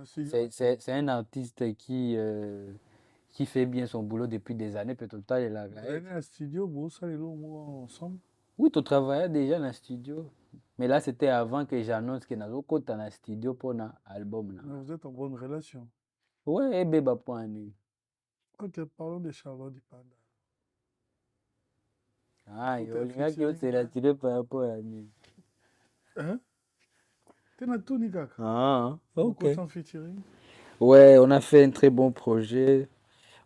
B: C'est un artiste qui fait bien son boulot depuis des années, peut-être il est là.
C: Vous allez dans le studio, vous allez ensemble?
B: Oui, tu travaillais déjà dans le studio. Mais là, c'était avant que j'annonce que nous sommes dans le studio pour l'album.
C: Vous êtes en bonne relation?
B: Oui, et bébé point.
C: Ok, parlons de Charlotte Dipanda.
B: Ah, il y a qui s'est retiré par rapport à lui.
C: Hein? Tu as tout, Nikaka?
B: Ah, ok.
C: Ouais,
B: on a fait un très bon projet.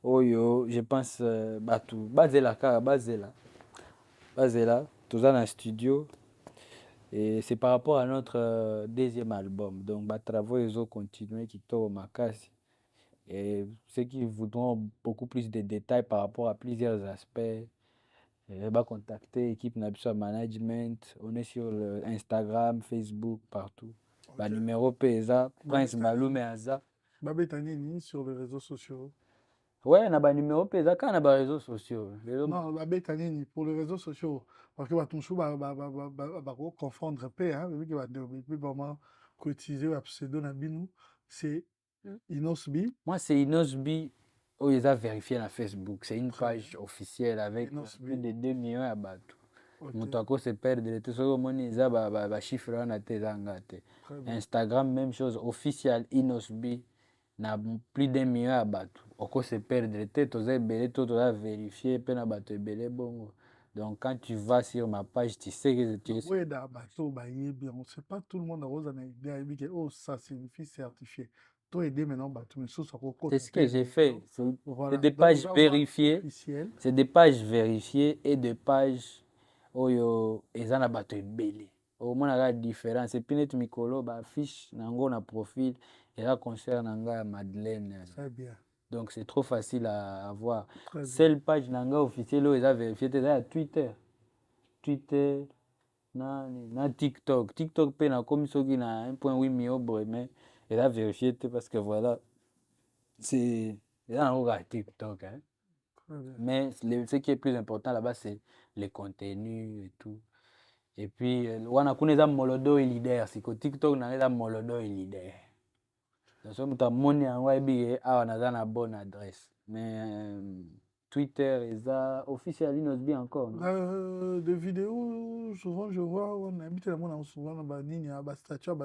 B: Oh yo, je pense, Bazela, tout ça dans le studio. Et c'est par rapport à notre deuxième album. Donc, bah, travaux, ils ont continué, qui tournent ma casse. Et ceux qui voudront beaucoup plus de détails par rapport à plusieurs aspects, bah, contacter l'équipe Nabiswa Management. On est sur le Instagram, Facebook, partout. Bah,
C: Ok.
B: numéro PSA, Prince
C: Babeta
B: Malou
C: Nini.
B: Aza.
C: Babeta Nini sur les réseaux sociaux.
B: Ouais, on a ba numéro PSA quand on a ba réseaux sociaux.
C: Non, Babeta Nini pour les réseaux sociaux. Parce que ton chou va confondre un peu, hein, vu que va vraiment cotiser un pseudo Nabinou, c'est Inosbi.
B: Moi, c'est Inosbi. Oh, ils ont vérifié sur Facebook. C'est une
C: Très
B: page officielle avec
C: Inosbi.
B: plus de 2 millions à battre.
C: Ok,
B: Moto akose perdre te soki omoni eza bachiffre wana te ezanga te.
C: très bien.
B: Instagram même chose, official Inosbi na plus d'un million ya bato okose perdre te, toza ebele to toza vérifier mpe na bato ebele bongo. Donc quand tu vas sur ma page, tu sais que tu es...
C: Oui, bateau, bien. On ne sait pas tout le monde a rose idée que oh, ça signifie certifié. Toi, aider maintenant, bateau, mais ça,
B: C'est ce que j'ai fait. C'est
C: voilà.
B: des
C: Donc,
B: pages
C: on va
B: vérifiées.
C: officiel.
B: C'est des pages vérifiées et des pages oyo eza na bato ebele. Omonaka différence. Et puis net mikolo ba affiche nango na profil eza concert na ngai ya Madeleine.
C: Très bien.
B: Donc c'est trop facile à avoir.
C: Très bien.
B: Seule page na ngai officielle oyo eza vérifiée te eza ya Twitter. Twitter na TikTok. TikTok mpe nakomi soki na 1.8 million boye mais eza vérifié te parce que voilà c'est eza nango kaka TikTok, hein.
C: Très bien.
B: Mais ce qui est plus important là-bas, c'est les contenus et tout. Et puis, wana kuna eza molodo et leader. Siko TikTok na eza molodo et leader. Donc, so mutu amoni yango ayebi ke awa naza na bonne adresse. Mais Twitter eza officiel Inosbi encore. Non?
C: Des vidéos, souvent je vois, on habite le monde souvent dans Banini, à Bastatua,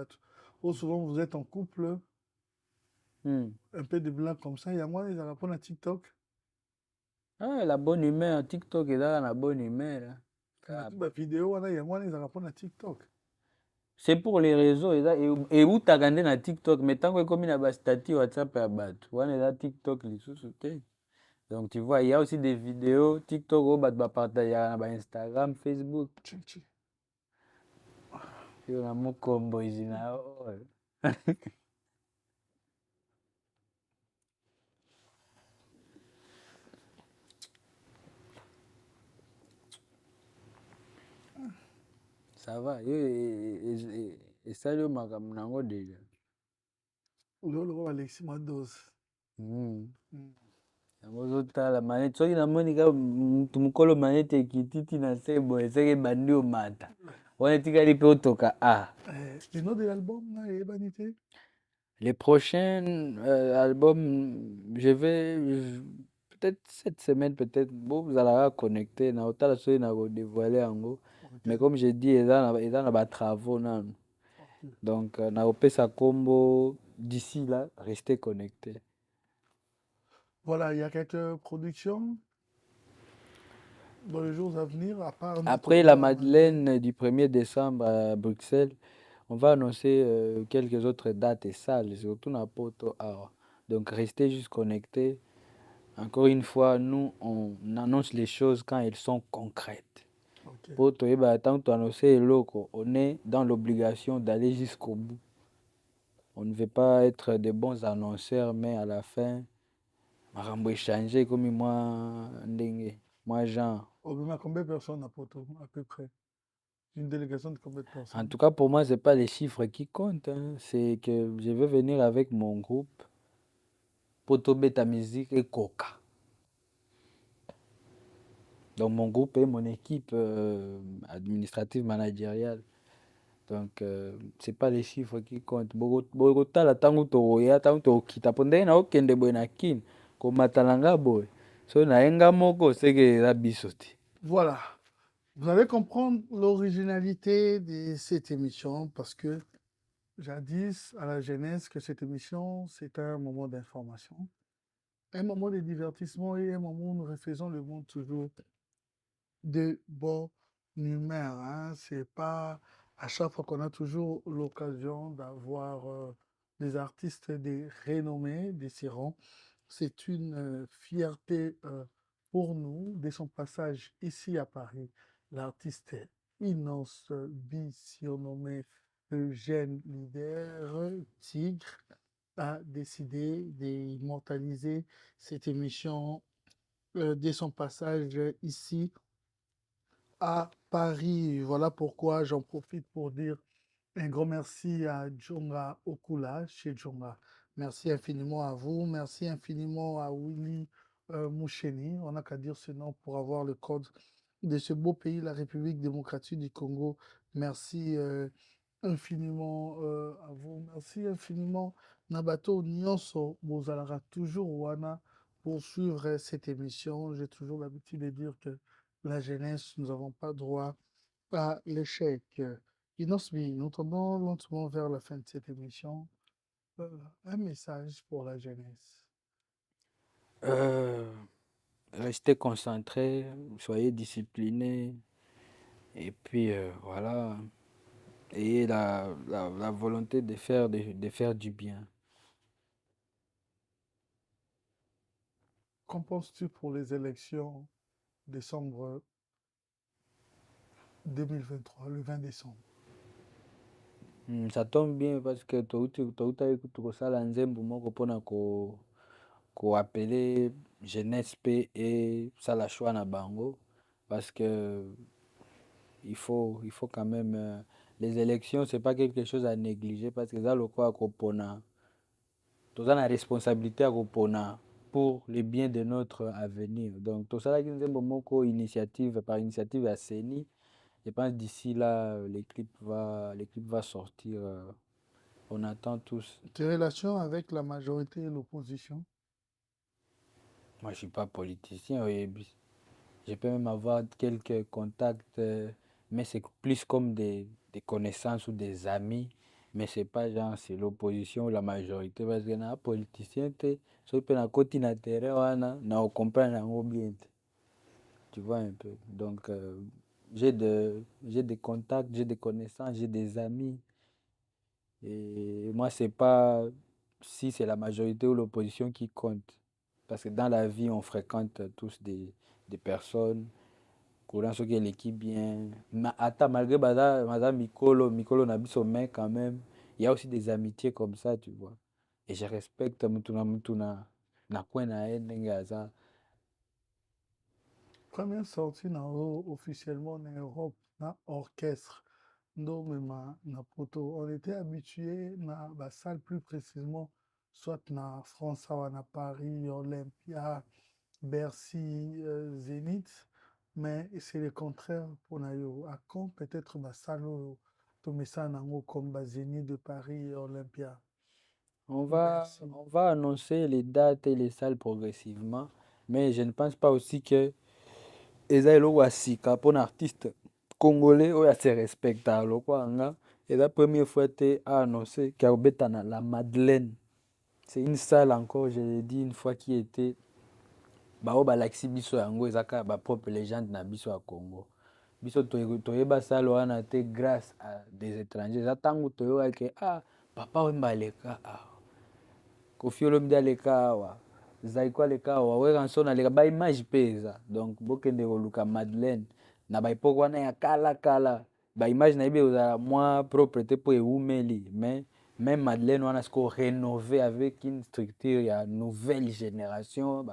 C: souvent vous êtes en couple, un peu de blanc comme ça. Il y a moi, ils répondent à TikTok.
B: Ah, la bonne humeur, TikTok eza la bonne humeur.
C: La vidéo, il y a moi, ils répondent à TikTok.
B: C'est pour les réseaux et utaka nde na TikTok mais ntango ekomi na bastati WhatsApp ya bato wana eza TikTok lisusu te. Donc tu vois, il y a aussi des vidéos TikTok oyo bato bapartageaka na Instagram, Facebook. Yo na mokombo izi na yo oyo. Ça va, yo esali yo makambo nango deja.
C: Lolo Alexis Mados.
B: Yango ozotala manete soki namoni ka mutu mokolo manete ekititi na se boye soki ebandi omata wana etikali mpe otoka
C: Le nom de l'album, là, est vanité.
B: Les prochains albums, peut-être cette semaine, peut-être, bon, vous allez connecter, na otala soki na dévoiler yango. Mais comme j'ai dit, eza na ba travaux nan. Donc na opesa kombo d'ici là, restez connectés.
C: Voilà, il y a quelques productions dans les jours à venir, à part...
B: Après la Madeleine du 1er décembre à Bruxelles, on va annoncer quelques autres dates et salles, surtout dans Porto Awa. Donc restez juste connectés. Encore une fois, nous, on annonce les choses quand elles sont concrètes. Pour tant que annoncer on est dans l'obligation d'aller jusqu'au bout. On ne veut pas être des bons annonceurs, mais à la fin, marambo échanger comme moi, ndenge, moi Jean.
C: Combien de personnes à Porto, à peu près? Une délégation de combien de personnes?
B: En tout cas, pour moi, ce n'est pas les chiffres qui comptent, hein. C'est que je veux venir avec mon groupe, Poto Beta Musique et Coca. Donc mon groupe et mon équipe administrative managériale. Donc c'est pas les chiffres qui comptent. Bogotala tango toya tango tokita pondé na okende boy na kin ko matalanga boy. So na enga moko c'est que la bisoti.
C: Voilà. Vous allez comprendre l'originalité de cette émission parce que jadis à la jeunesse que cette émission c'est un moment d'information, un moment de divertissement et un moment où nous refaisons le monde toujours de bonne humeur. Hein. C'est pas à chaque fois qu'on a toujours l'occasion d'avoir des artistes de renommée, des sirens. C'est une fierté pour nous, dès son passage ici à Paris, l'artiste Inos B, surnommé le jeune leader Tigre, a décidé d'immortaliser cette émission dès son passage ici à Paris. Voilà pourquoi j'en profite pour dire un grand merci à Djonga Okula chez Djonga. Merci infiniment à vous. Merci infiniment à Willy Moucheni. On n'a qu'à dire ce nom pour avoir le code de ce beau pays, la République démocratique du Congo. Merci infiniment à vous. Merci infiniment. Nabato Nyonso Bozalara, toujours Wana, pour suivre cette émission. J'ai toujours l'habitude de dire que la jeunesse, nous n'avons pas droit à l'échec. Inosmi, nous tendons lentement vers la fin de cette émission. Un message pour la jeunesse.
B: Restez concentrés, soyez disciplinés, et puis voilà, ayez la volonté de faire du bien.
C: Qu'en penses-tu pour les élections décembre 2023, le 20 décembre?
B: Ça tombe bien parce que touta tukosala nzembo moko mpona koapele jeunesse mpe esala choix na bango parce que il faut quand même les élections c'est pas quelque chose à négliger parce que eza lokola kopona toza na responsabilité ya kopona pour le bien de notre avenir. Donc tosalaki nzembo moko par initiative ya CENI. Je pense d'ici là, l'équipe va sortir. On attend tous.
C: Tes relations avec la majorité et l'opposition?
B: Moi, je suis pas politicien. Je peux même avoir quelques contacts, mais c'est plus comme des connaissances ou des amis. Mais c'est pas genre c'est l'opposition ou la majorité. Parce que na politicien, so peut na côté na terrain, na on comprend bien. Tu vois un peu. Donc, j'ai des contacts, j'ai des connaissances, j'ai des amis. Et moi, c'est pas si c'est la majorité ou l'opposition qui compte. Parce que dans la vie, on fréquente tous des personnes. Courant ce qui est l'équipe bien. Attends, malgré Mikolo Nabiso, mais quand même, il y a aussi des amitiés comme ça, tu vois. Et je respecte Mutuna, Nakwena, Nengaza.
C: Première sortie officiellement en Europe, na orchestre. Na poto. On était habitué na la salle plus précisément, soit na France, ou na Paris, Olympia, Bercy, Zénith, mais c'est le contraire pour Nayo. À quand peut-être la salle comme Zénith de Paris et Olympia.
B: On
C: Merci.
B: va annoncer les dates et les salles progressivement, mais je ne pense pas aussi que eza eloko ya sika mpona artiste congolais oyo ase respecta lokwa nga eza première fois te annoncé kia kobeta na la Madeleine. C'est une salle encore, je l'ai dit une fois qui était bao balakisi biso yango eza kaka bapropre légende na biso ya Congo. Biso toyeba salle wana te grâce à des étrangers. Eza ntango toyokaki papa Wemba aleka awa, Koffi Olomide aleka awa, Zaiko aleka awa, Weranson aleka baimage mpe eza. Donc bokende koluka Madeleine na baepoke wana ya kala baimage na yebi ozala mwa propre te mpo eumeli, mais même Madeleine wana siko rénové avec une structure ya nouvelle génération,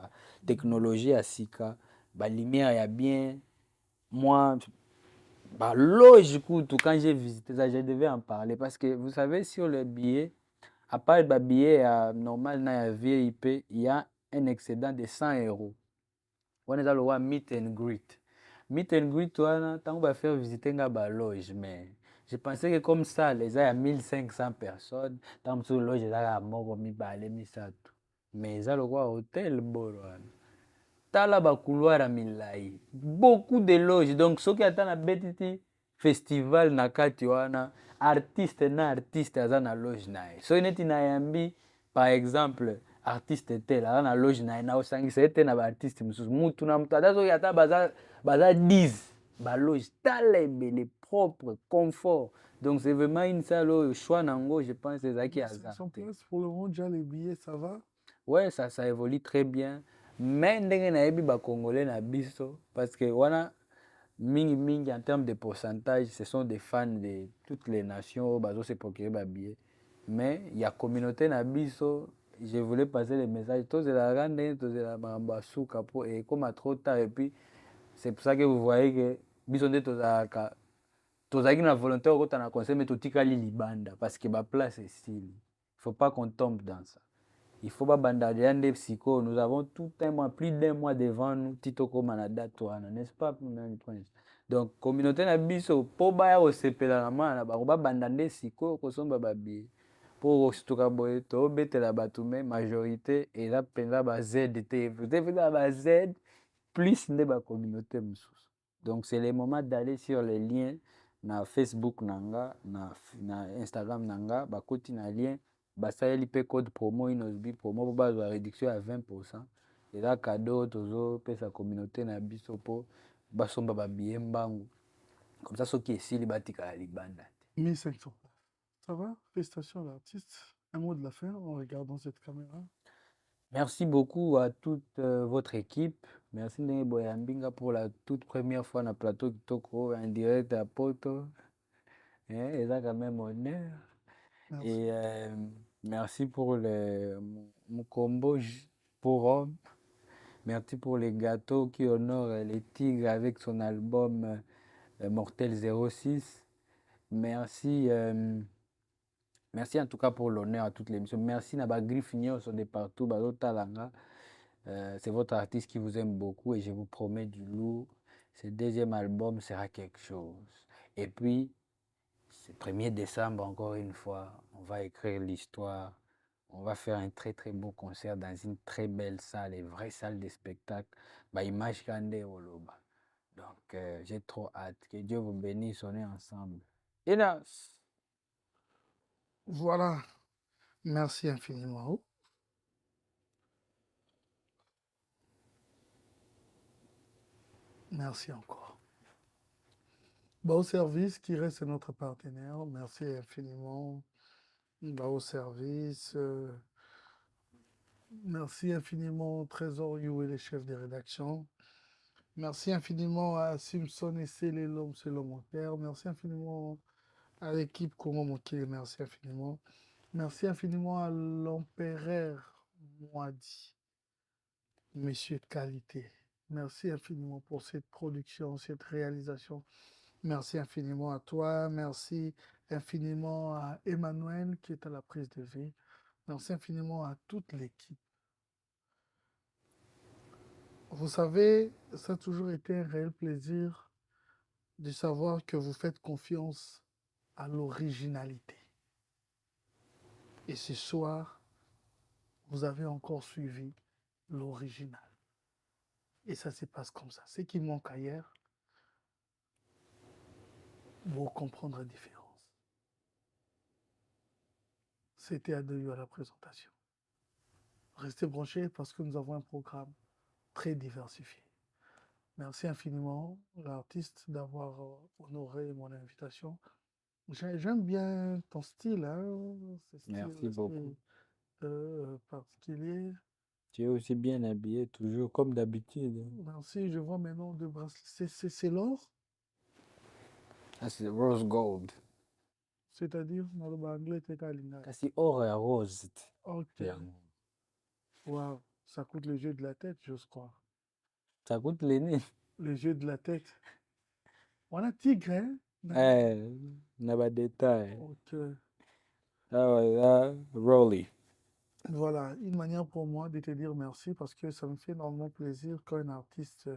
B: technologie ya sika, lumière ya bien, moi loge kutu quand j'ai visité ça, je devais en parler parce que vous savez sur le billet, à part le billet normal na ya VIP, il y a un excédent de 100 €. On est dans le meet and greet. Meet and greet, tant qu'on va faire visiter nga loge, mais je pensais que comme ça, les a 1500 personnes, tant que loge, les a mort, mi balé, mi satou. Mais ça le hôtel, bon, tala ba couloir à milai. Beaucoup de loges. Donc, ceux qui attendent à BTT festival na kati wana, artiste aza na loge nae. So neti na yambi, par exemple, artiste tel aza na loge nae na osangisa ete na ba artiste mususu. Mutu na mutu ata so yata baza 10 ba loge tala ebele propre, confort. Donc c'est vraiment une salle choix nango, je pense c'est ça qui a ça.
C: Pour le moment déjà les billets ça va?
B: Ouais, ça évolue très bien. Mais ndenge na yebi ba congolais na biso parce que wana mingi mingi en termes de pourcentage, ce sont des fans de toutes les nations, bazo se procurer ba billet. Mais il y a communauté na biso, je voulais passer le message, tous la rande, tous la bambasu capo et comme à trop tard et puis c'est pour ça que vous voyez que biso nde tozalaki na volonté okota na conseil mais totikali libanda parce que ba place est style. Il faut pas qu'on tombe dans ça. Il faut pas bandager nde psycho. Nous avons tout un mois, plus d'un mois devant nous, tito comme na date n'est-ce pas? Donc communauté na biso po baya osepela na mana ba ba bandande psycho ko somba ba bi. Po stuka boy to betela batu mais majorité et là penza ba ZT. Peut-être ba Z plus nde ba communauté mususu. Donc c'est le moment d'aller sur les liens na Facebook nanga, na Instagram nanga, ba koti na lien, basaleli pe code promo inosbi promo po bazwa réduction à 20%. Et là cadeau tozo pesa communauté na biso po basomba ba billet mbangu. Comme ça soki esili batika libanda.
C: 1500. Ça va? Félicitations à l'artiste. Un mot de la fin en regardant cette caméra.
B: Merci beaucoup à toute votre équipe. Merci Ndenge Boyambinga pour la toute première fois dans plateau Kitoko en direct à Poto. Et ça quand même honneur.
C: Merci.
B: Et merci pour mon combo pour homme. Merci pour les gâteaux qui honorent les tigres avec son album Mortel 06. Merci. Merci en tout cas pour l'honneur à toute l'émission. Merci Naba Griffinio sur de partout. Talanga. C'est votre artiste qui vous aime beaucoup et je vous promets du lourd. Ce deuxième album sera quelque chose. Et puis, c'est 1er décembre, encore une fois, on va écrire l'histoire. On va faire un très très beau concert dans une très belle salle, une vraie salle de spectacle. Bah, Image Kande Oloba. Donc, j'ai trop hâte. Que Dieu vous bénisse, on est ensemble. Inas!
C: Voilà. Merci infiniment. Merci encore. Bao Service qui reste notre partenaire. Merci infiniment. Bao Service. Merci infiniment Trésor You et les chefs de rédaction. Merci infiniment à Simpson et Célé l'homme, c'est l'homme au père. Merci infiniment à l'équipe Congo Mokile. Merci infiniment. Merci infiniment à l'empereur Moadi, Monsieur Qualité. Merci infiniment pour cette production, cette réalisation. Merci infiniment à toi. Merci infiniment à Emmanuel qui est à la prise de vie. Merci infiniment à toute l'équipe. Vous savez, ça a toujours été un réel plaisir de savoir que vous faites confiance à l'originalité. Et ce soir, vous avez encore suivi l'original. Et ça se passe comme ça. Ce qui manque ailleurs, vous comprendre la différence. C'était Adeyo à la présentation. Restez branchés parce que nous avons un programme très diversifié. Merci infiniment, l'artiste, d'avoir honoré mon invitation. J'aime bien ton style, hein? Ce style
B: Merci beaucoup.
C: particulier.
B: Tu es aussi bien habillé, toujours comme d'habitude.
C: Merci, je vois maintenant deux bracelets. C'est l'or?
B: Ah, c'est rose gold.
C: C'est-à-dire, dans le anglais, c'est Kalinga.
B: C'est or et rose.
C: Ok. Wow, ça coûte le jeu de la tête, j'ose croire.
B: Ça coûte les nez.
C: Le jeu de la tête. On a tigre, hein?
B: On n'a pas de détails.
C: Ok.
B: Ah ouais, là, Rolly.
C: Voilà, une manière pour moi de te dire merci parce que ça me fait énormément plaisir quand un artiste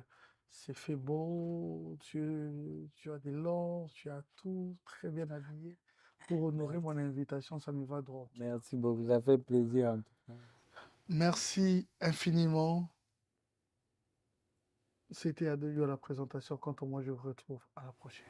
C: s'est fait beau, tu as des l'or, tu as tout très bien habillé. Pour honorer mon invitation, ça me va droit.
B: Merci beaucoup, ça fait plaisir en tout cas.
C: Merci infiniment. C'était Adeyo à la présentation. Quant à moi, je vous retrouve à la prochaine.